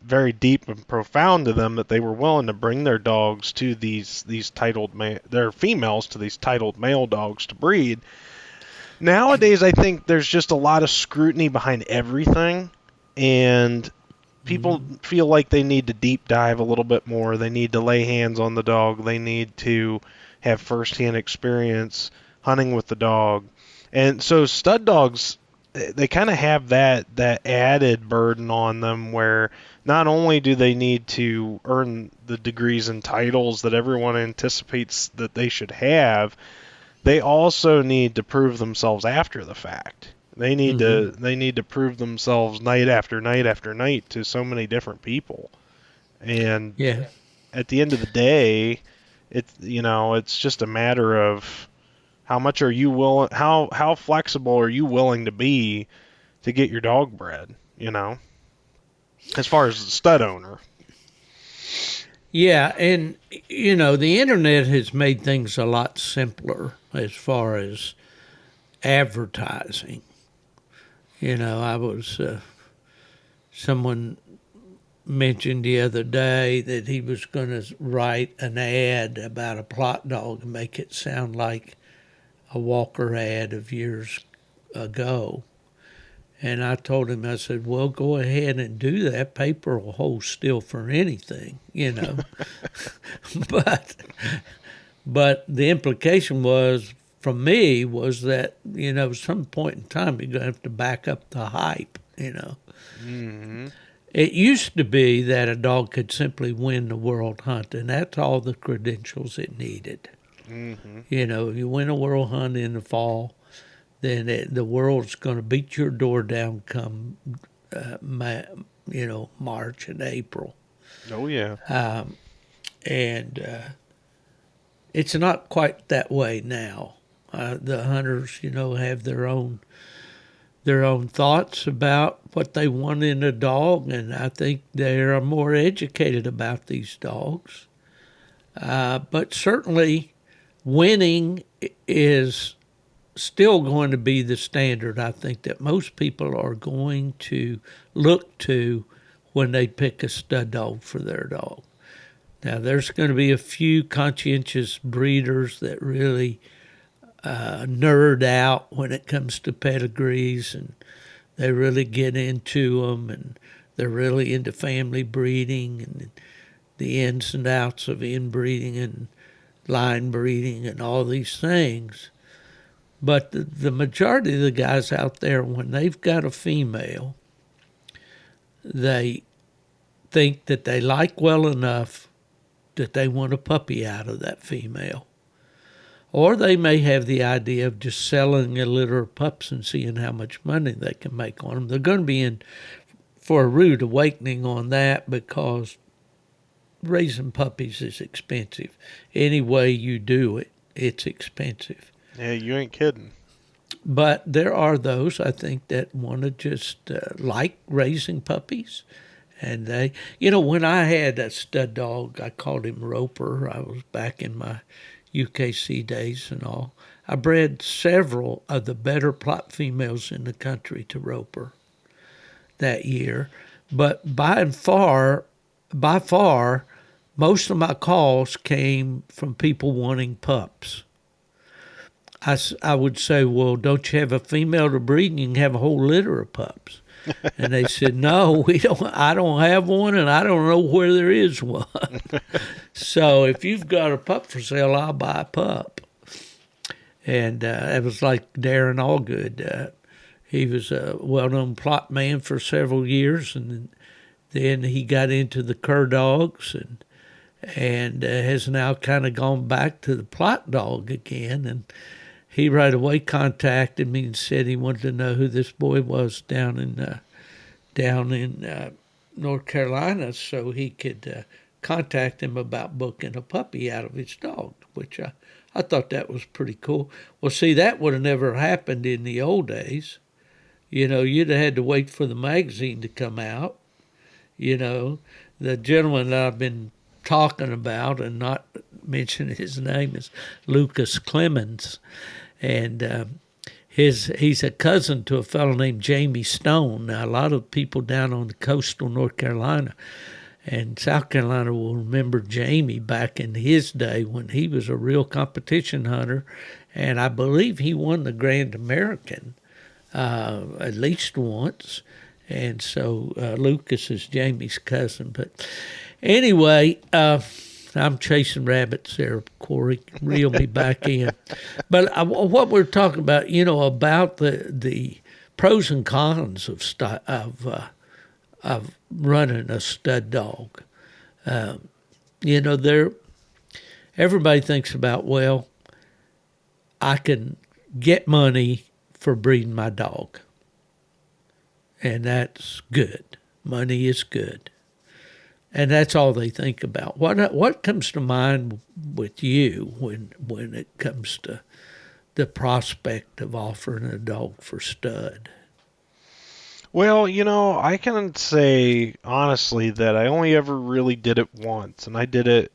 very deep and profound to them, that they were willing to bring their dogs to these titled their females to these titled male dogs to breed. Nowadays, I think there's just a lot of scrutiny behind everything, and people feel like they need to deep dive a little bit more. They need to lay hands on the dog. They need to have firsthand experience hunting with the dog. And so stud dogs, they kind of have that added burden on them where not only do they need to earn the degrees and titles that everyone anticipates that they should have, they also need to prove themselves after the fact. They need to prove themselves night after night after night to so many different people. And at the end of the day, it's just a matter of how much are you willing, how flexible are you willing to be to get your dog bred, as far as the stud owner. Yeah, and the internet has made things a lot simpler as far as advertising. I was someone mentioned the other day that he was going to write an ad about a plot dog and make it sound like a Walker ad of years ago. And I told him, I said, well, go ahead and do that. Paper will hold still for anything, But the implication from me was that, some point in time you're going to have to back up the hype, Mm-hmm. It used to be that a dog could simply win the world hunt, and that's all the credentials it needed. Mm-hmm. If you win a world hunt in the fall, then the world's going to beat your door down come, March and April. Oh, yeah. And it's not quite that way now. The hunters, have their own thoughts about what they want in a dog, and I think they are more educated about these dogs. But certainly, winning is still going to be the standard, I think, that most people are going to look to when they pick a stud dog for their dog. Now, there's going to be a few conscientious breeders that really nerd out when it comes to pedigrees, and they really get into them, and they're really into family breeding and the ins and outs of inbreeding and line breeding and all these things. But the majority of the guys out there, when they've got a female, they think that they like well enough that they want a puppy out of that female. Or they may have the idea of just selling a litter of pups and seeing how much money they can make on them. They're going to be in for a rude awakening on that, because raising puppies is expensive. Any way you do it, it's expensive. Yeah, you ain't kidding. But there are those, I think, that want to just like raising puppies. And they, when I had a stud dog, I called him Roper. I was back in my UKC days and all. I bred several of the better plot females in the country to Roper that year. But by far, most of my calls came from people wanting pups. I would say, well, don't you have a female to breed and you can have a whole litter of pups? And they said, no, I don't have one, and I don't know where there is one. So if you've got a pup for sale, I'll buy a pup. And it was like Darren Allgood. He was a well-known plot man for several years, and then he got into the cur dogs and has now kind of gone back to the plot dog again. And he right away contacted me and said he wanted to know who this boy was down in North Carolina, so he could contact him about booking a puppy out of his dog, which I thought that was pretty cool. Well, see, that would have never happened in the old days. You'd have had to wait for the magazine to come out. The gentleman that I've been talking about and not mention his name is Lucas Clemens. And he's a cousin to a fellow named Jamie Stone. Now, a lot of people down on the coastal North Carolina and South Carolina will remember Jamie back in his day when he was a real competition hunter. And I believe he won the Grand American at least once. And so Lucas is Jamie's cousin. But anyway, I'm chasing rabbits there, Corey. Reel me back in. But what we're talking about, about the pros and cons of running a stud dog. Everybody thinks about, well, I can get money for breeding my dog. And that's good. Money is good. And that's all they think about. What comes to mind with you when it comes to the prospect of offering a dog for stud? Well, I can say honestly that I only ever really did it once, and I did it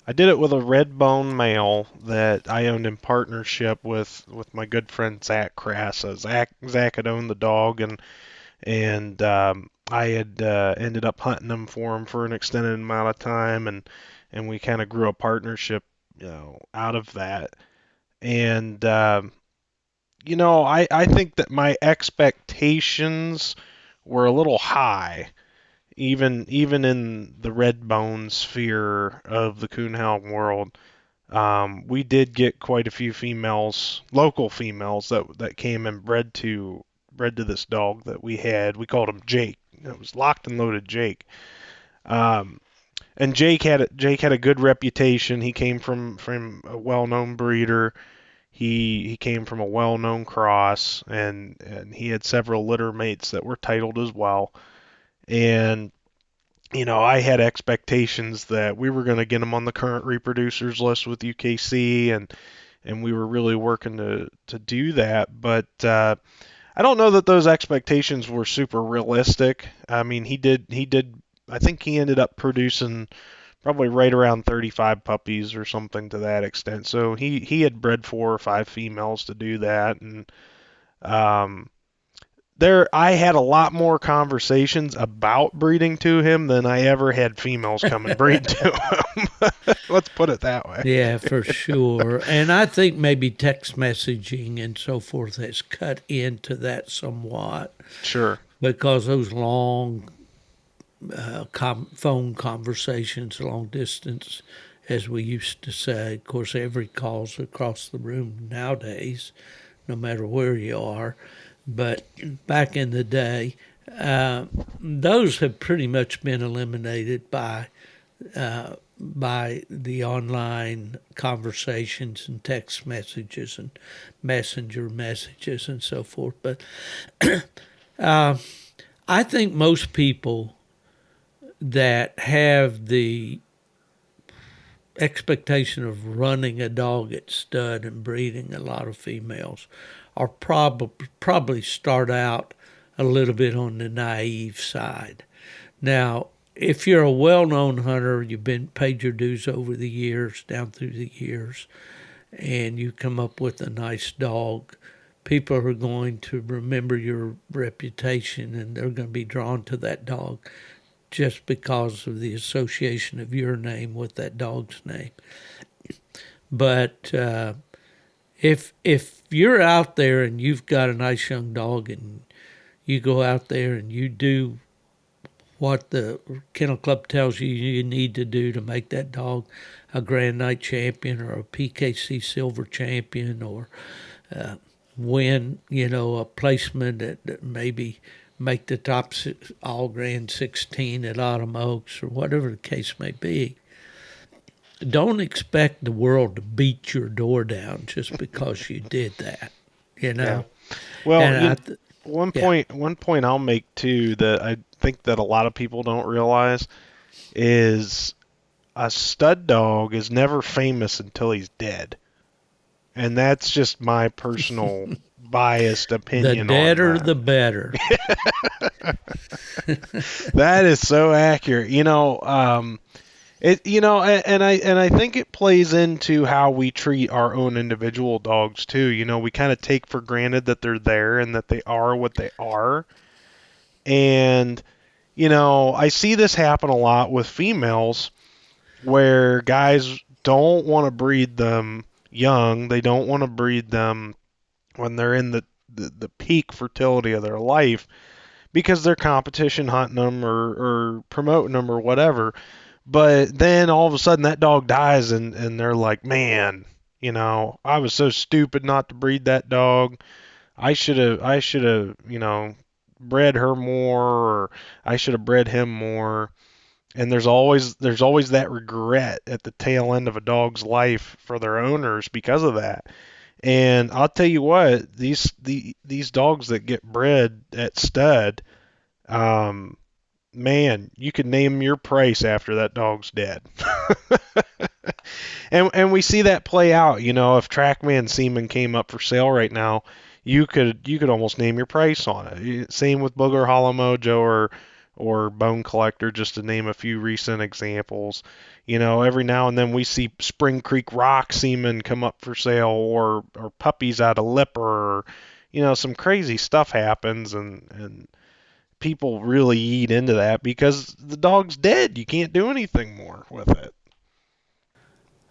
with a red bone male that I owned in partnership with my good friend Zach Crassa. Zach had owned the dog, and I had ended up hunting him for him for an extended amount of time, and we kind of grew a partnership, out of that. And I think that my expectations were a little high, even in the red bone sphere of the coonhound world. We did get quite a few females, local females that came and bred to this dog that we had. We called him Jake. It was locked and loaded Jake. And Jake had a good reputation. He came from a well-known breeder. He came from a well-known cross, and he had several litter mates that were titled as well. And I had expectations that we were going to get him on the current reproducers list with UKC, and we were really working to do that. But I don't know that those expectations were super realistic. I mean, he did. I think he ended up producing probably right around 35 puppies or something to that extent. So he had bred 4 or 5 females to do that, and I had a lot more conversations about breeding to him than I ever had females come and breed to him. Let's put it that way. Yeah, for sure. And I think maybe text messaging and so forth has cut into that somewhat. Sure. Because those long phone conversations, long distance, as we used to say, of course, every call's across the room nowadays, no matter where you are. But back in the day, those have pretty much been eliminated by the online conversations and text messages and messenger messages and so forth. But I think most people that have the expectation of running a dog at stud and breeding a lot of females are probably start out a little bit on the naive side. Now, if you're a well-known hunter, you've been paid your dues over the years, down through the years, and you come up with a nice dog, people are going to remember your reputation, and they're going to be drawn to that dog just because of the association of your name with that dog's name. But if you're out there and you've got a nice young dog and you go out there and you do what the Kennel Club tells you you need to do to make that dog a Grand Night champion or a PKC Silver champion, or win, a placement that maybe make the top all Grand 16 at Autumn Oaks or whatever the case may be. Don't expect the world to beat your door down just because you did that, Yeah. Well, one point I'll make too that I think that a lot of people don't realize is a stud dog is never famous until he's dead. And that's just my personal biased opinion. The deader, the better. That is so accurate. I think it plays into how we treat our own individual dogs too. We kind of take for granted that they're there and that they are what they are. And, I see this happen a lot with females where guys don't want to breed them young. They don't want to breed them when they're in the peak fertility of their life, because they're competition hunting them or promoting them or whatever. But then all of a sudden that dog dies and they're like, man, I was so stupid not to breed that dog. I should have, bred her more, or I should have bred him more. And there's always that regret at the tail end of a dog's life for their owners because of that. And I'll tell you what, these dogs that get bred at stud, man, you could name your price after that dog's dead. And we see that play out. If TrackMan semen came up for sale right now, you could almost name your price on it. Same with Booger Hollow Mojo or Bone Collector, just to name a few recent examples. Every now and then we see Spring Creek Rock semen come up for sale, or puppies out of Lipper, or some crazy stuff happens, and people really eat into that because the dog's dead. You can't do anything more with it.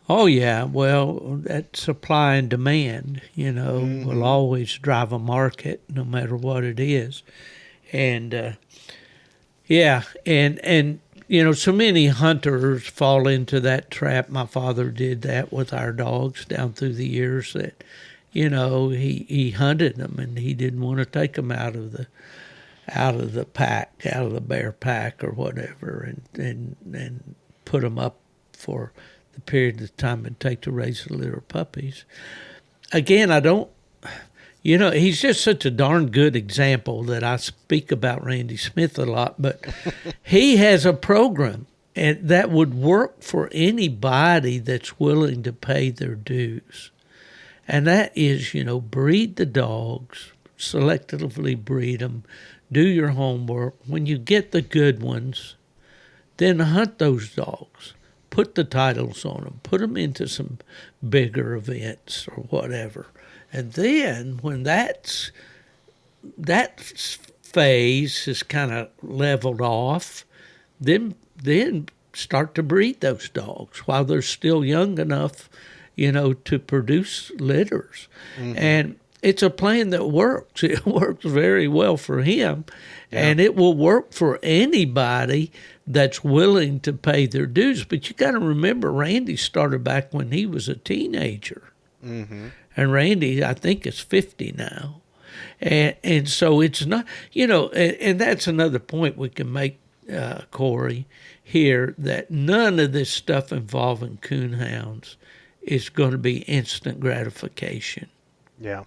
Oh, yeah. Well, that supply and demand, will always drive a market no matter what it is. And, yeah, and so many hunters fall into that trap. My father did that with our dogs down through the years that, he hunted them and he didn't want to take them out of the pack, out of the bear pack or whatever, and put them up for the period of time it'd take to raise a litter of puppies. Again, I don't, he's just such a darn good example that I speak about Randy Smith a lot, but he has a program and that would work for anybody that's willing to pay their dues. And that is, breed the dogs, selectively breed them, do your homework. When you get the good ones, then hunt those dogs. Put the titles on them. Put them into some bigger events or whatever. And then when that phase is kind of leveled off, then start to breed those dogs while they're still young enough, to produce litters. Mm-hmm. And it's a plan that works. It works very well for him, and it will work for anybody that's willing to pay their dues. But you got to remember, Randy started back when he was a teenager, and Randy, I think, is 50 now, and so it's not, and that's another point we can make, Corey, here, that none of this stuff involving coonhounds is going to be instant gratification. Yeah.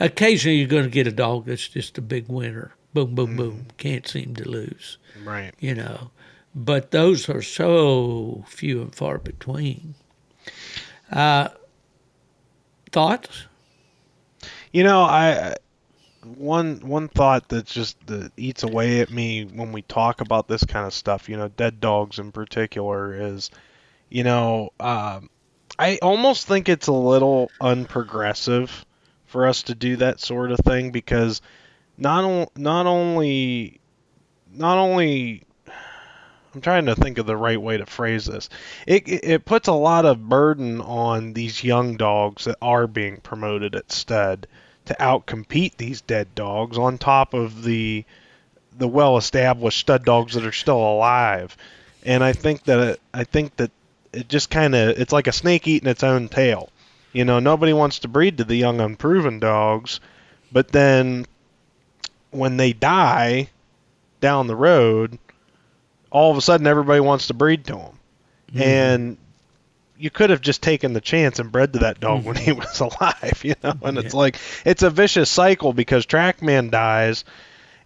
Occasionally you're going to get a dog that's just a big winner. Boom, boom, boom. Can't seem to lose. Right. But those are so few and far between. Thoughts? One thought that eats away at me when we talk about this kind of stuff, dead dogs in particular, is, I almost think it's a little unprogressive for us to do that sort of thing, because not only I'm trying to think of the right way to phrase this. It puts a lot of burden on these young dogs that are being promoted at stud to outcompete these dead dogs on top of the well-established stud dogs that are still alive. And I think that it just kind of, it's like a snake eating its own tail. Nobody wants to breed to the young unproven dogs, but then when they die down the road, all of a sudden everybody wants to breed to them. Mm-hmm. And you could have just taken the chance and bred to that dog when he was alive, and it's like, it's a vicious cycle, because TrackMan dies,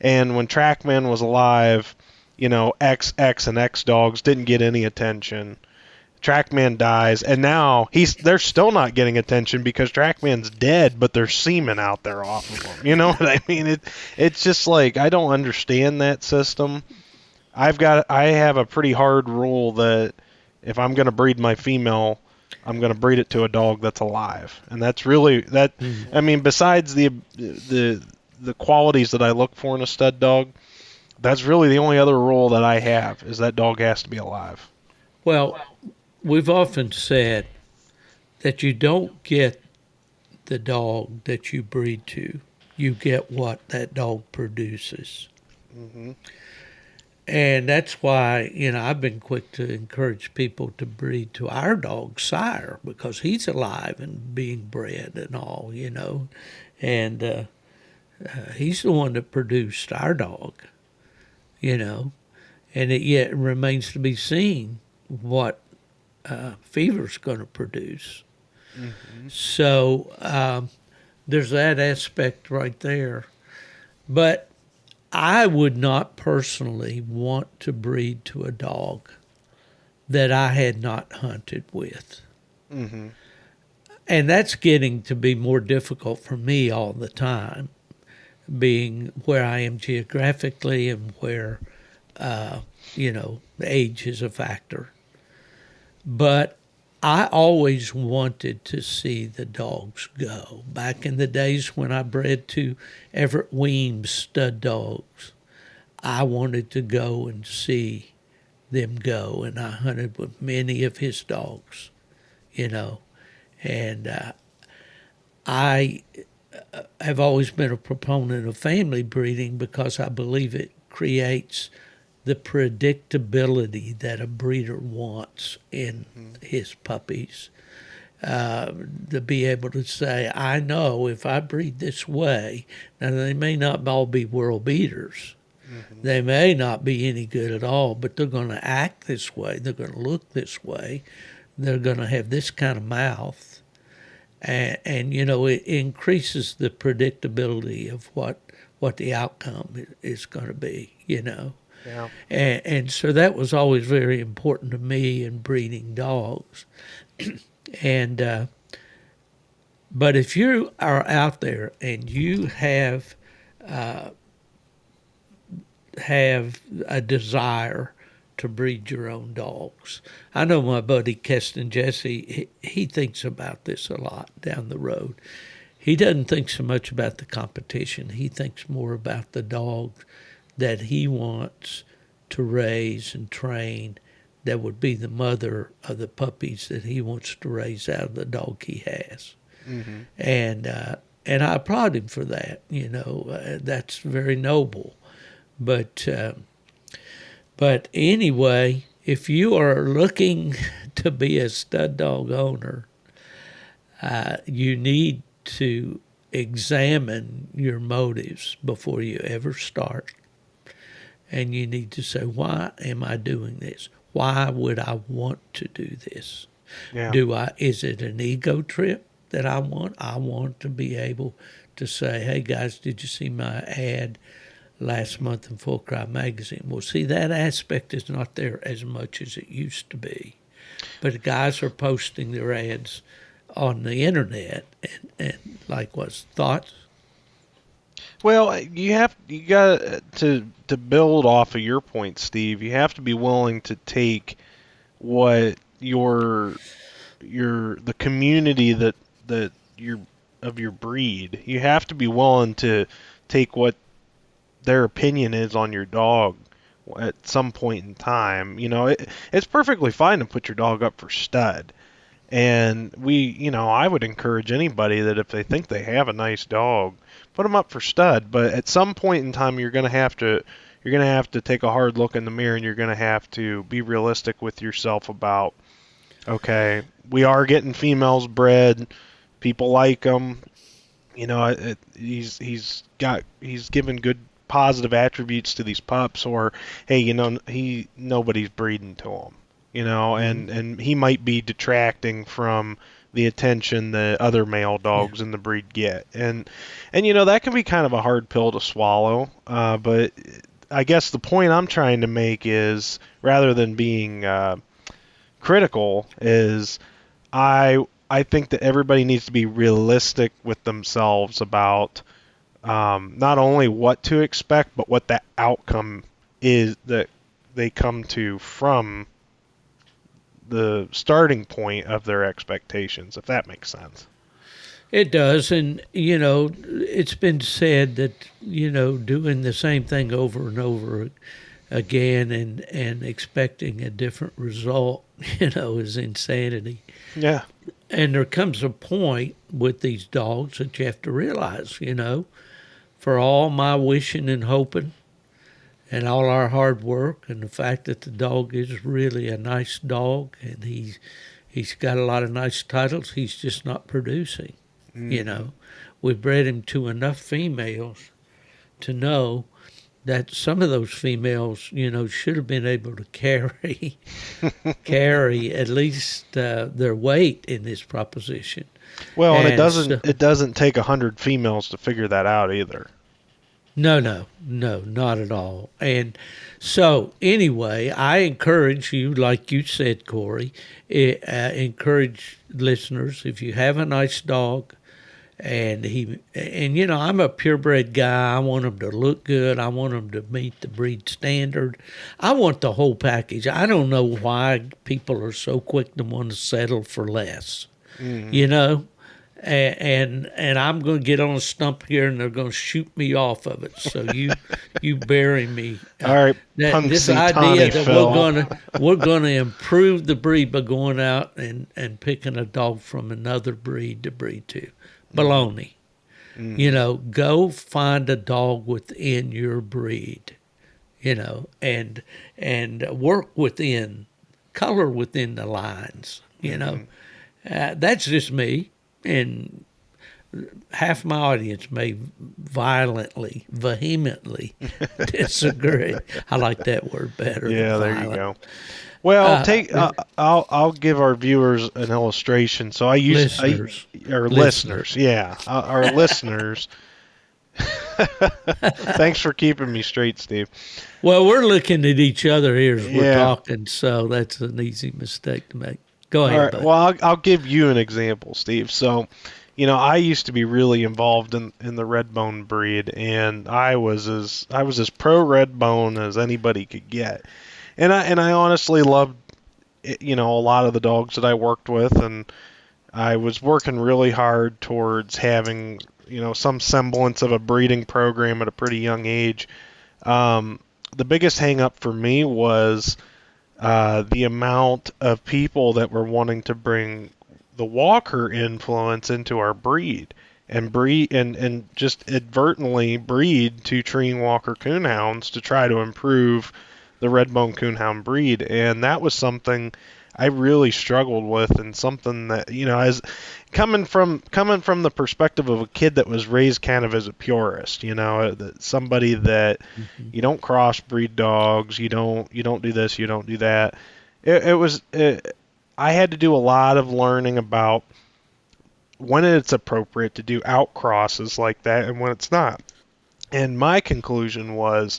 and when TrackMan was alive, X and X dogs didn't get any attention. TrackMan dies, and now they're still not getting attention because TrackMan's dead, but there's semen out there off of them. You know what I mean? It's just like, I don't understand that system. I have a pretty hard rule that if I'm going to breed my female, I'm going to breed it to a dog that's alive, and that's really that. Mm-hmm. I mean, besides the qualities that I look for in a stud dog, that's really the only other rule that I have, is that dog has to be alive. Well, we've often said that you don't get the dog that you breed to. you get what that dog produces. Mm-hmm. And that's why, I've been quick to encourage people to breed to our dog, Sire, because he's alive and being bred and all, And he's the one that produced our dog, And it yet remains to be seen what Fever's going to produce. Mm-hmm. So there's that aspect right there. But I would not personally want to breed to a dog that I had not hunted with. Mm-hmm. And that's getting to be more difficult for me all the time, being where I am geographically and where, age is a factor. But I always wanted to see the dogs go. Back in the days when I bred to Everett Weems stud dogs, I wanted to go and see them go, and I hunted with many of his dogs, And I have always been a proponent of family breeding because I believe it creates the predictability that a breeder wants in his puppies. To be able to say, I know if I breed this way, now they may not all be world beaters. Mm-hmm. They may not be any good at all, but they're going to act this way. They're going to look this way. They're going to have this kind of mouth. And it increases the predictability of what the outcome is going to be, Yeah. And so that was always very important to me in breeding dogs. And but if you are out there and you have a desire to breed your own dogs, I know my buddy Keston Jesse, he thinks about this a lot down the road. He doesn't think so much about the competition. He thinks more about the dogs that he wants to raise and train that would be the mother of the puppies that he wants to raise out of the dog he has. Mm-hmm. And I applaud him for that. That's very noble. But anyway, if you are looking to be a stud dog owner, you need to examine your motives before you ever start. And you need to say, why am I doing this? Why would I want to do this? Yeah. Is it an ego trip that I want? I want to be able to say, hey guys, did you see my ad last month in Full Cry magazine? Well, see, that aspect is not there as much as it used to be. But guys are posting their ads on the internet and like what's thoughts? Well, you got to build off of your point, Steve. You have to be willing to take what the community that you're of your breed. You have to be willing to take what their opinion is on your dog at some point in time. It's perfectly fine to put your dog up for stud. And I would encourage anybody that if they think they have a nice dog, put them up for stud. But at some point in time, you're going to have to take a hard look in the mirror, and you're going to have to be realistic with yourself about, okay, we are getting females bred. People like them. He's given good positive attributes to these pups, or hey, nobody's breeding to him. And he might be detracting from the attention that other male dogs in the breed get. And that can be kind of a hard pill to swallow. But I guess the point I'm trying to make is, rather than being critical, is I think that everybody needs to be realistic with themselves about not only what to expect, but what the outcome is that they come to from the starting point of their expectations, if that makes sense. It does, and it's been said that doing the same thing over and over again and expecting a different result is insanity. Yeah. And there comes a point with these dogs that you have to realize for all my wishing and hoping and all our hard work and the fact that the dog is really a nice dog and he's got a lot of nice titles, he's just not producing. We bred him to enough females to know that some of those females, should have been able to carry at least their weight in this proposition. Well, and it doesn't take 100 females to figure that out either. No, not at all. And so, anyway, I encourage you, like you said, Corey, encourage listeners, if you have a nice dog, and I'm a purebred guy. I want them to look good. I want them to meet the breed standard. I want the whole package. I don't know why people are so quick to want to settle for less, And I'm going to get on a stump here, and they're going to shoot me off of it. So you bury me. All right, this idea that we're going to improve the breed by going out and picking a dog from another breed to breed to. Baloney. Go find a dog within your breed, and work within, color within the lines, That's just me, and half my audience may vehemently disagree. I like that word better. Yeah, there you go. Well, I'll give our viewers an illustration. So listeners. Yeah, our listeners. Thanks for keeping me straight, Steve. Well, we're looking at each other here as we're talking, so that's an easy mistake to make. Go ahead. All right. Well, I'll give you an example, Steve. So, I used to be really involved in the red bone breed, and I was as pro red bone as anybody could get. And I honestly loved, a lot of the dogs that I worked with, and I was working really hard towards having, some semblance of a breeding program at a pretty young age. The biggest hang up for me was the amount of people that were wanting to bring the Walker influence into our breed and just advertently breed 2 Treeing Walker Coonhounds to try to improve the red bone coonhound breed. And that was something I really struggled with, and something that, as coming from the perspective of a kid that was raised kind of as a purist, somebody that you don't crossbreed dogs, you don't do this, you don't do that. I had to do a lot of learning about when it's appropriate to do outcrosses like that and when it's not. And my conclusion was,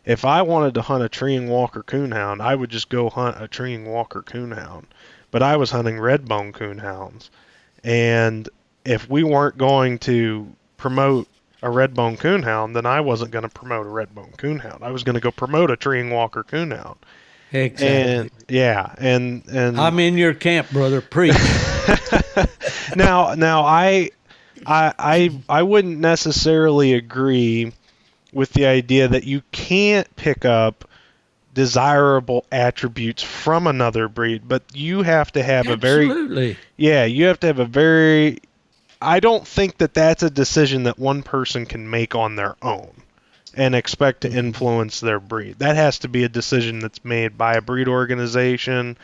if I wanted to hunt a Treeing Walker Coonhound, I would just go hunt a Treeing Walker Coonhound. But I was hunting red bone coonhounds. And if we weren't going to promote a red bone coonhound, then I wasn't going to promote a red bone coonhound. I was going to go promote a Treeing Walker Coonhound. Exactly. And I'm in your camp, brother. Preach. Now I wouldn't necessarily agree with the idea that you can't pick up desirable attributes from another breed, but you have to have I don't think that that's a decision that one person can make on their own and expect to influence their breed. That has to be a decision that's made by a breed organization,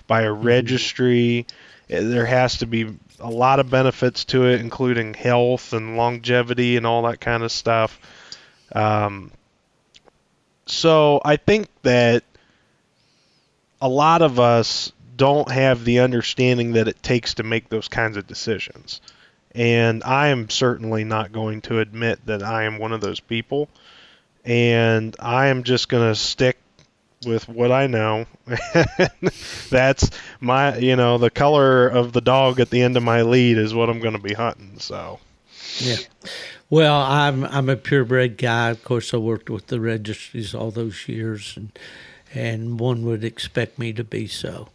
by a registry. There has to be a lot of benefits to it, including health and longevity and all that kind of stuff. So I think that a lot of us don't have the understanding that it takes to make those kinds of decisions. And I am certainly not going to admit that I am one of those people. And I am just going to stick with what I know. That's my, the color of the dog at the end of my lead is what I'm going to be hunting. So, yeah. Well, I'm a purebred guy. Of course, I worked with the registries all those years, and one would expect me to be so.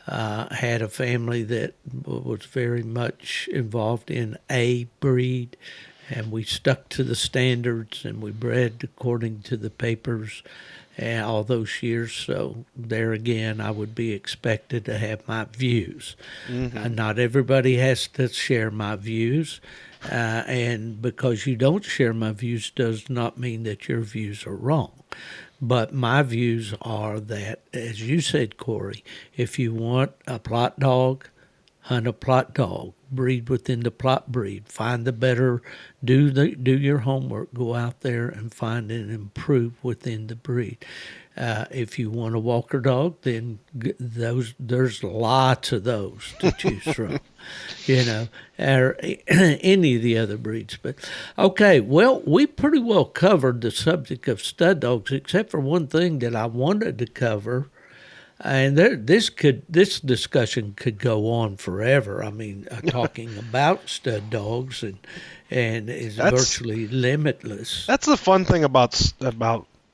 I had a family that was very much involved in a breed, and we stuck to the standards, and we bred according to the papers and all those years. So there again, I would be expected to have my views. Not everybody has to share my views. And because you don't share my views does not mean that your views are wrong. But my views are that, as you said, Corey, if you want a plot dog, hunt a plot dog, breed within the plot breed, find the better, do your homework, go out there and find and improve within the breed. If you want a walker dog, then there's lots of those to choose from, or any of the other breeds. But okay, well, we pretty well covered the subject of stud dogs, except for one thing that I wanted to cover. And this discussion could go on forever. I mean, talking about stud dogs and is virtually limitless. That's the fun thing about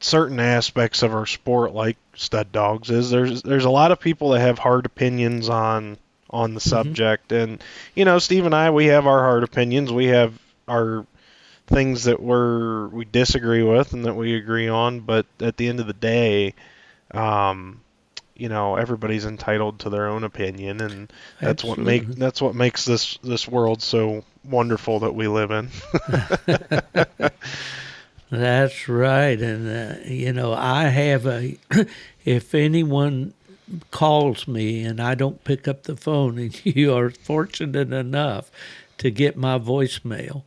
certain aspects of our sport, like stud dogs, is there's a lot of people that have hard opinions on the subject. And Steve and I, we have our hard opinions. We have our things that we disagree with and that we agree on. But at the end of the day, everybody's entitled to their own opinion, and that's what makes this world so wonderful that we live in. That's right. And I have if anyone calls me and I don't pick up the phone, and you are fortunate enough to get my voicemail,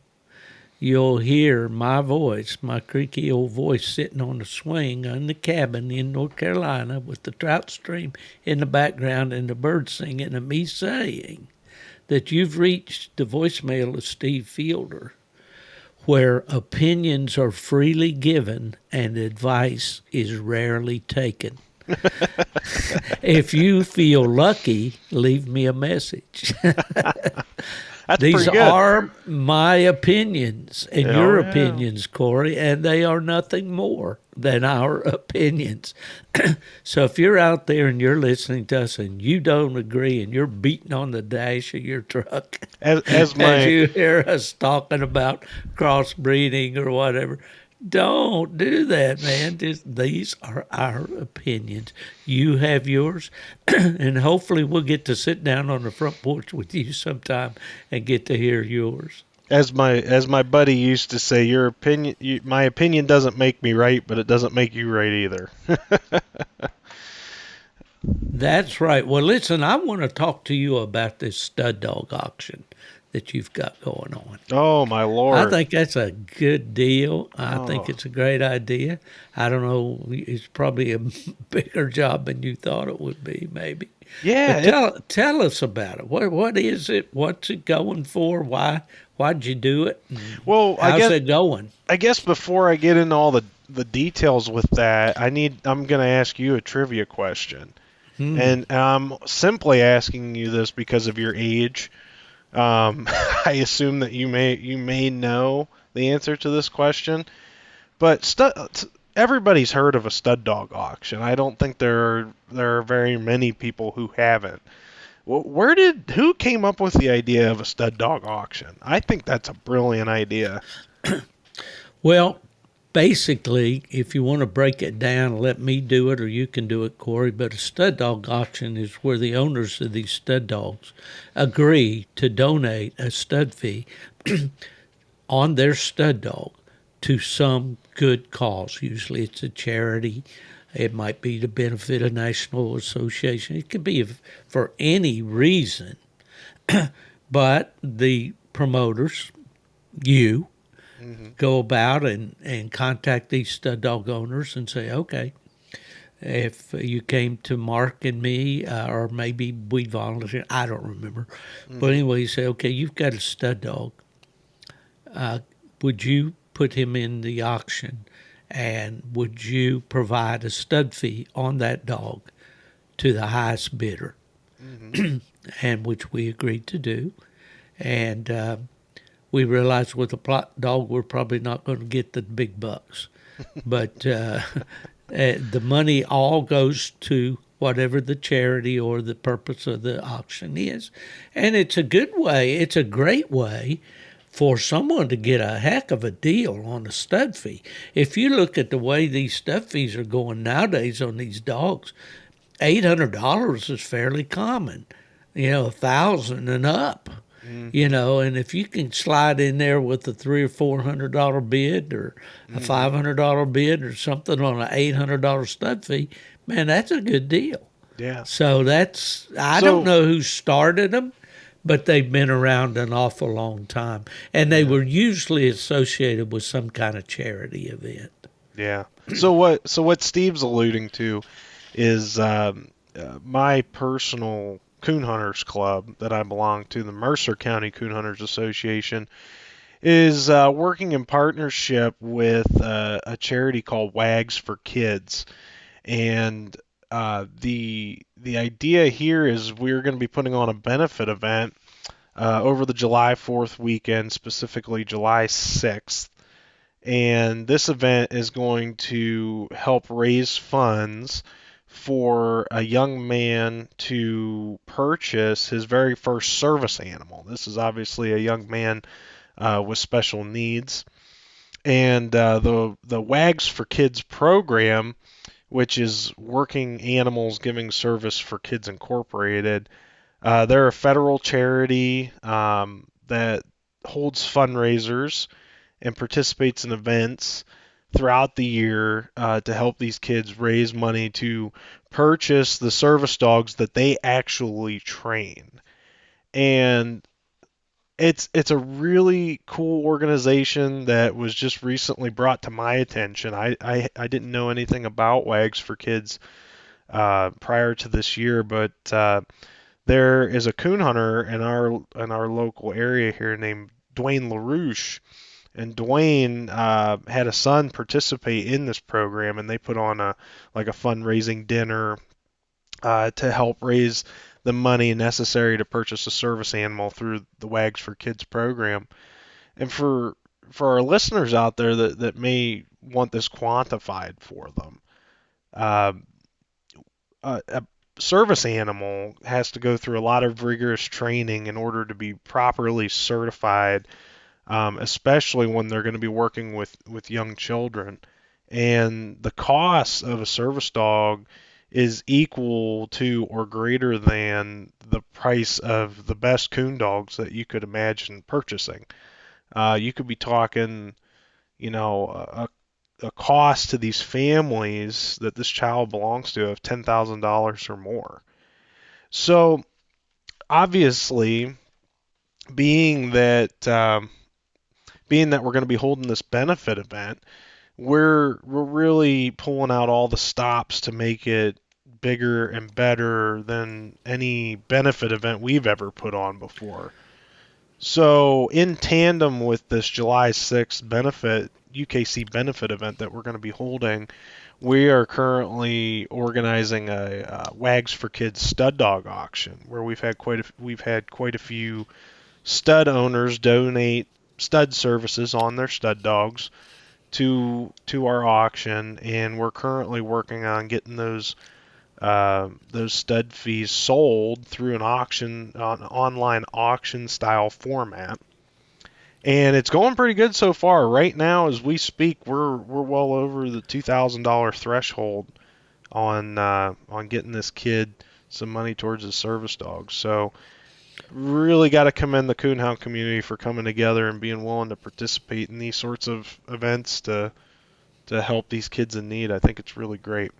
you'll hear my voice, my creaky old voice, sitting on a swing in the cabin in North Carolina with the trout stream in the background and the birds singing, and me saying that you've reached the voicemail of Steve Fielder, where opinions are freely given and advice is rarely taken. If you feel lucky, leave me a message. These are my opinions and your opinions, Corey, and they are nothing more than our opinions. So if you're out there and you're listening to us and you don't agree and you're beating on the dash of your truck as you hear us talking about crossbreeding or whatever, don't do that, man. These are our opinions. You have yours, and hopefully we'll get to sit down on the front porch with you sometime and get to hear yours. As my buddy used to say, my opinion doesn't make me right, but it doesn't make you right either. That's right. Well, listen, I want to talk to you about this stud dog auction that you've got going on. Oh, my Lord. I think that's a good deal. I think it's a great idea. I don't know. It's probably a bigger job than you thought it would be, maybe. Yeah. But tell us about it. What is it? What's it going for? Why'd you do it? Well, how's it going? I guess before I get into all the details with that, I'm going to ask you a trivia question. And I'm simply asking you this because of your age. I assume that you may know the answer to this question, but everybody's heard of a stud dog auction. I don't think there are very many people who haven't. Who came up with the idea of a stud dog auction? I think that's a brilliant idea. Well, basically, if you want to break it down, let me do it or you can do it, Corey. But a stud dog auction is where the owners of these stud dogs agree to donate a stud fee on their stud dog to some good cause. Usually it's a charity. It might be to benefit a national association. It could be for any reason. But the promoters, go about and contact these stud dog owners and say, okay, if you came to Mark and me, or maybe we volunteered, I don't remember. But anyway, you say, okay, you've got a stud dog. Would you put him in the auction? And would you provide a stud fee on that dog to the highest bidder? And which we agreed to do. And we realized with a plot dog, we're probably not going to get the big bucks. But the money all goes to whatever the charity or the purpose of the auction is. And it's a good way. It's a great way for someone to get a heck of a deal on a stud fee. If you look at the way these stud fees are going nowadays on these dogs, $800 is fairly common, $1,000 and up. And if you can slide in there with a $300 or $400 bid or a $500 bid or something on an $800 stud fee, man, that's a good deal. Yeah. So I don't know who started them, but they've been around an awful long time, and they were usually associated with some kind of charity event. Yeah. So what Steve's alluding to is my personal coon hunters club that I belong to, the Mercer County Coon Hunters Association, is working in partnership with a charity called Wags for Kids, and the idea here is we're going to be putting on a benefit event over the July 4th weekend, specifically July 6th. And this event is going to help raise funds for a young man to purchase his very first service animal. This is obviously a young man with special needs. And the Wags for Kids program, which is Working Animals Giving Service for Kids Incorporated, they're a federal charity that holds fundraisers and participates in events throughout the year to help these kids raise money to purchase the service dogs that they actually train. And it's a really cool organization that was just recently brought to my attention. I didn't know anything about Wags for Kids prior to this year, but there is a coon hunter in our local area here named Dwayne LaRouche, and Dwayne had a son participate in this program, and they put on a fundraising dinner to help raise the money necessary to purchase a service animal through the Wags for Kids program. And for our listeners out there that may want this quantified for them, a service animal has to go through a lot of rigorous training in order to be properly certified, especially when they're going to be working with young children. And the cost of a service dog is equal to or greater than the price of the best coon dogs that you could imagine purchasing. You could be talking, a cost to these families that this child belongs to of $10,000 or more. So obviously, being that we're going to be holding this benefit event, we're really pulling out all the stops to make it bigger and better than any benefit event we've ever put on before. So in tandem with this July 6th UKC benefit event that we're going to be holding, we are currently organizing a Wags for Kids stud dog auction where we've had quite a few stud owners donate stud services on their stud dogs to our auction, and we're currently working on getting those stud fees sold through an online auction style format. And it's going pretty good so far. Right now, as we speak, we're well over the $2,000 threshold on getting this kid some money towards his service dog. So really got to commend the coonhound community for coming together and being willing to participate in these sorts of events to help these kids in need. I think it's really great.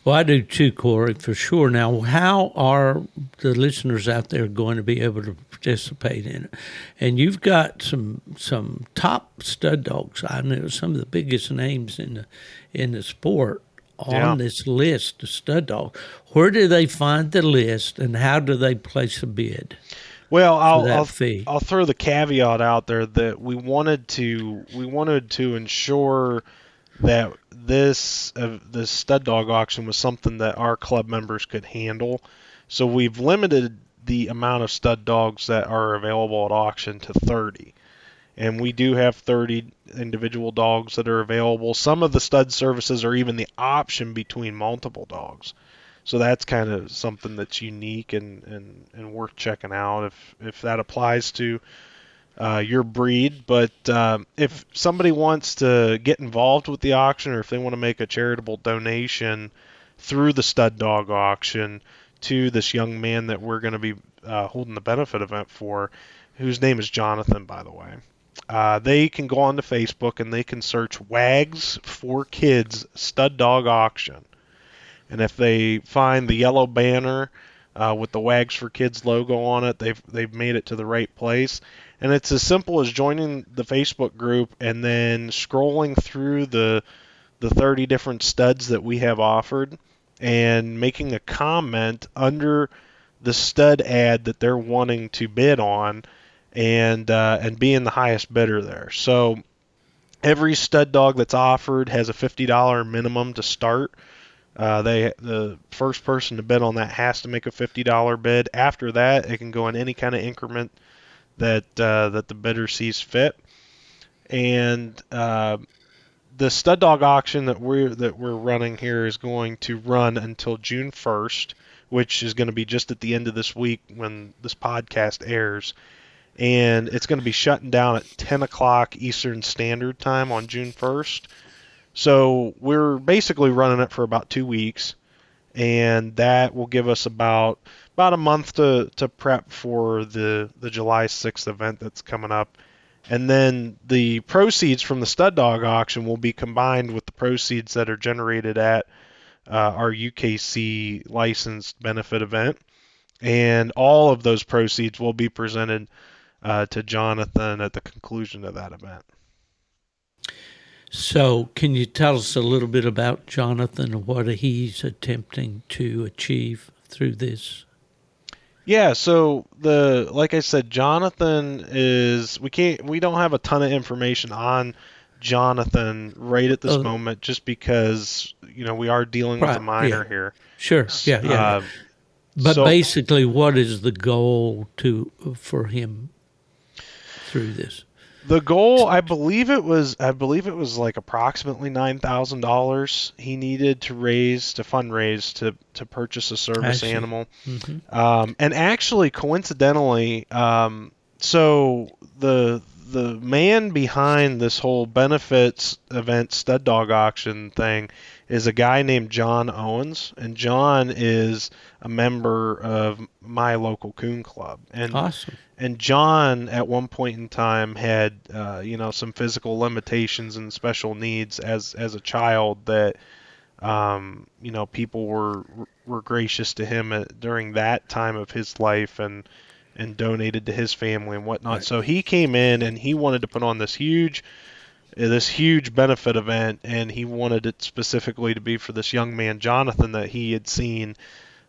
Well, I do too, Corey, for sure. Now, how are the listeners out there going to be able to participate in it? And you've got some top stud dogs. I know some of the biggest names in the sport on this list of stud dogs. Where do they find the list, and how do they place a bid? Well, I'll throw the caveat out there that we wanted to ensure that this stud dog auction was something that our club members could handle. So we've limited the amount of stud dogs that are available at auction to 30. And we do have 30 individual dogs that are available. Some of the stud services are even the option between multiple dogs. So that's kind of something that's unique and worth checking out if that applies to your breed. But if somebody wants to get involved with the auction, or if they want to make a charitable donation through the stud dog auction to this young man that we're going to be holding the benefit event for, whose name is Jonathan, by the way. They can go onto Facebook and they can search Wags for Kids Stud Dog Auction. And if they find the yellow banner with the Wags for Kids logo on it, they've made it to the right place. And it's as simple as joining the Facebook group and then scrolling through the 30 different studs that we have offered and making a comment under the stud ad that they're wanting to bid on, and being the highest bidder there. So every stud dog that's offered has a $50 minimum to start. The first person to bid on that has to make a $50 bid. After that, it can go in any kind of increment that the bidder sees fit. And the stud dog auction that we're running here is going to run until June 1st, which is going to be just at the end of this week when this podcast airs. And it's going to be shutting down at 10 o'clock Eastern Standard Time on June 1st. So we're basically running it for about 2 weeks, and that will give us about a month to prep for the July 6th event that's coming up. And then the proceeds from the stud dog auction will be combined with the proceeds that are generated at our UKC licensed benefit event. And all of those proceeds will be presented to Jonathan at the conclusion of that event. So can you tell us a little bit about Jonathan and what he's attempting to achieve through this? Yeah, so like I said, Jonathan we don't have a ton of information on Jonathan right at this moment, just because we are dealing with a minor here. Sure, yeah. But basically, what is the goal for him through this? The goal, I believe it was like approximately $9,000 he needed to fundraise to purchase a service animal. Mm-hmm. And actually, coincidentally, so the man behind this whole benefits event stud dog auction thing is a guy named John Owens, and John is a member of my local coon club. And awesome. And John, at one point in time, had some physical limitations and special needs as a child that people were gracious to him during that time of his life and donated to his family and whatnot. Right. So he came in and he wanted to put on this huge benefit event, and he wanted it specifically to be for this young man, Jonathan, that he had seen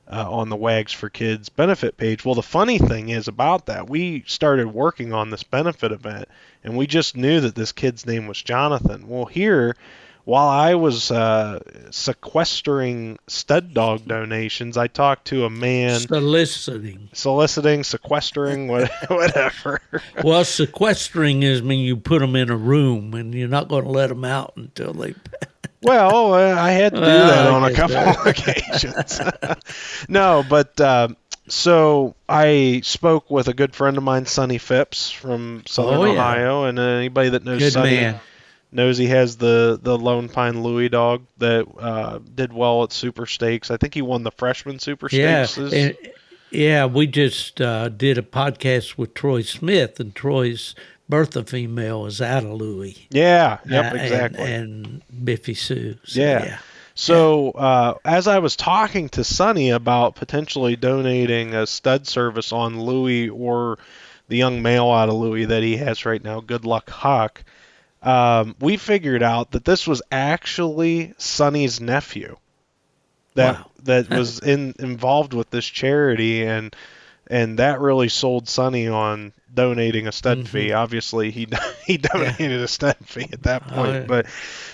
on the Wags for Kids benefit page. Well, the funny thing is about that, we started working on this benefit event, and we just knew that this kid's name was Jonathan. Well, here, while I was sequestering stud dog donations, I talked to a man... Soliciting, sequestering, whatever. Well, sequestering mean you put them in a room, and you're not going to let them out until they... Well, I had to do that on a couple of occasions. No, but so I spoke with a good friend of mine, Sonny Phipps from Southern Ohio, and anybody that knows Sonny knows he has the Lone Pine Louie dog that did well at Super Stakes. I think he won the freshman Super Stakes. Yeah, we just did a podcast with Troy Smith, and Troy's Bertha female is out of Louis. Yeah, yep, exactly. And Biffy Sue. So, yeah. So as I was talking to Sonny about potentially donating a stud service on Louis or the young male out of Louis that he has right now, Good Luck Huck, we figured out that this was actually Sonny's nephew that was involved with this charity, and that really sold Sonny on donating a stud fee. Obviously, he donated a stud fee at that point. But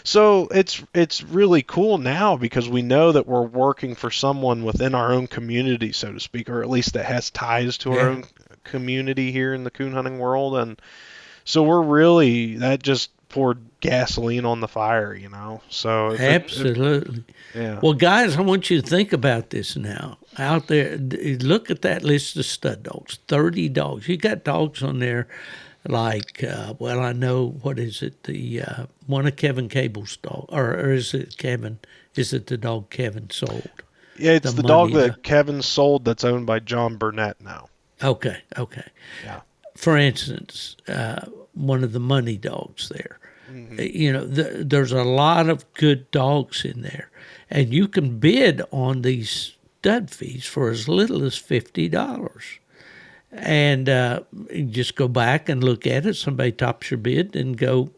so it's really cool now because we know that we're working for someone within our own community, so to speak, or at least that has ties to our own community here in the coon hunting world. And so that just poured gasoline on the fire, So absolutely. Well, guys, I want you to think about this now. Out there, look at that list of stud dogs. 30 dogs. You got dogs on there like, I know, what is it? The one of Kevin Cable's dog, or is it Kevin? Is it the dog Kevin sold? Yeah, it's the dog that Kevin sold that's owned by John Burnett now. Okay. Yeah. For instance, one of the money dogs there. There's a lot of good dogs in there, and you can bid on these stud fees for as little as $50. And you just go back and look at it. Somebody tops your bid and go,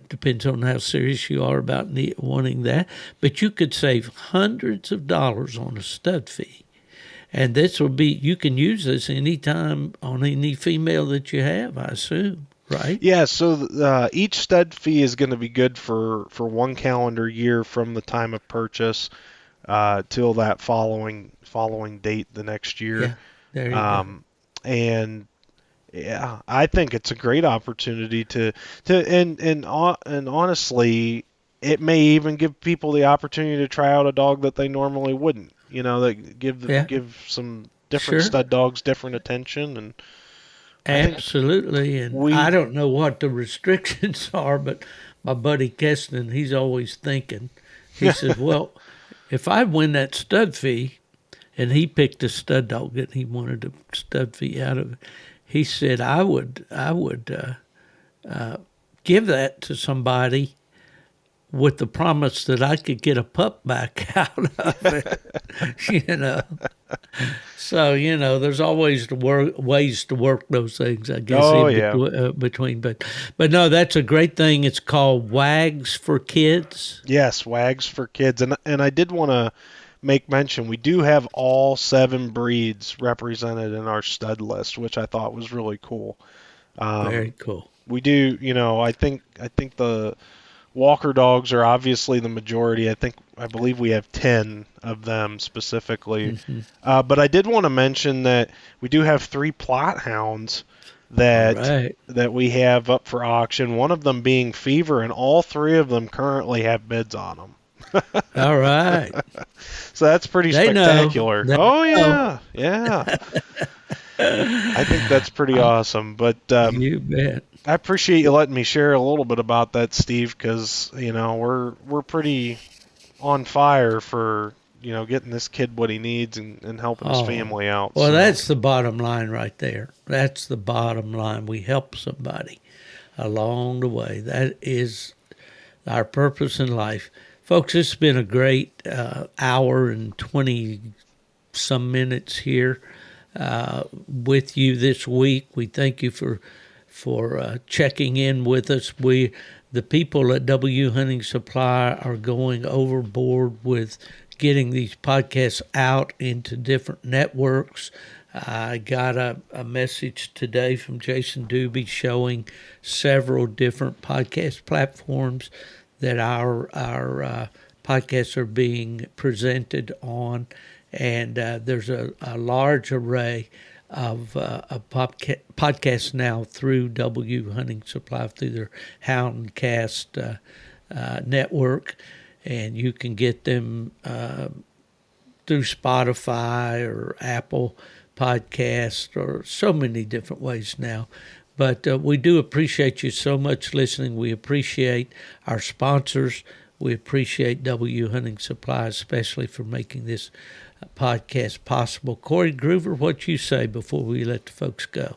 depends on how serious you are about wanting that. But you could save hundreds of dollars on a stud fee. And this will be, you can use this anytime on any female that you have, I assume, right? Yeah, so each stud fee is going to be good for 1 calendar year from the time of purchase till that following date the next year. Yeah, there you go. And yeah, I think it's a great opportunity and honestly, it may even give people the opportunity to try out a dog that they normally wouldn't. That give some different stud dogs different attention. And absolutely. And I don't know what the restrictions are, but my buddy Keston, he's always thinking. He says, well, if I win that stud fee, and he picked a stud dog and he wanted a stud fee out of it, he said, I would give that to somebody with the promise that I could get a pup back out of it, So, there's always ways to work those things, I guess, between. But no, that's a great thing. It's called Wags for Kids. Yes, Wags for Kids. And I did want to make mention, we do have all 7 breeds represented in our stud list, which I thought was really cool. Very cool. We do, I think the Walker dogs are obviously the majority. I believe we have 10 of them specifically. Mm-hmm. But I did want to mention that we do have 3 plot hounds that we have up for auction. One of them being Fever, and all 3 of them currently have bids on them. All right. So that's pretty spectacular. Yeah. I think that's pretty awesome. But you bet. I appreciate you letting me share a little bit about that, Steve, because we're pretty on fire for getting this kid what he needs and helping his family out. Well, that's the bottom line right there. That's the bottom line. We help somebody along the way. That is our purpose in life. Folks, it's been a great hour and 20-some minutes here with you this week. We thank you for checking in with us. The people at W Hunting Supply are going overboard with getting these podcasts out into different networks. I got a message today from Jason Doobie showing several different podcast platforms that our podcasts are being presented on, and there's a large array of podcasts now through W Hunting Supply, through their Houndcast network, and you can get them through Spotify or Apple Podcast or so many different ways now. But we do appreciate you so much listening. We appreciate our sponsors. We appreciate W Hunting Supply, especially for making this podcast possible. Corey Groover, what you say before we let the folks go?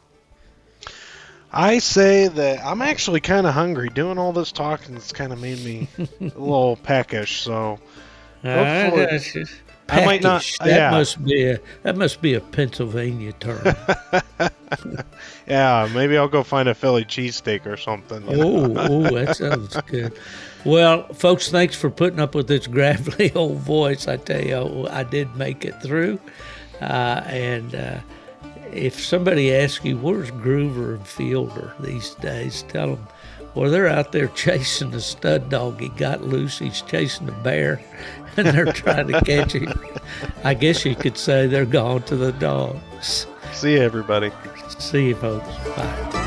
I say that I'm actually kind of hungry. Doing all this talking has kind of made me a little peckish. So hopefully, I might not. That must be a Pennsylvania term. Yeah, maybe I'll go find a Philly cheesesteak or something. Oh, that sounds good. Well, folks, thanks for putting up with this gravelly old voice. I tell you, I did make it through. And if somebody asks you, where's Groover and Fielder these days, tell them, well, they're out there chasing a stud dog. He got loose. He's chasing a bear, and they're trying to catch him. I guess you could say they're gone to the dogs. See you, everybody. See you, folks. Bye.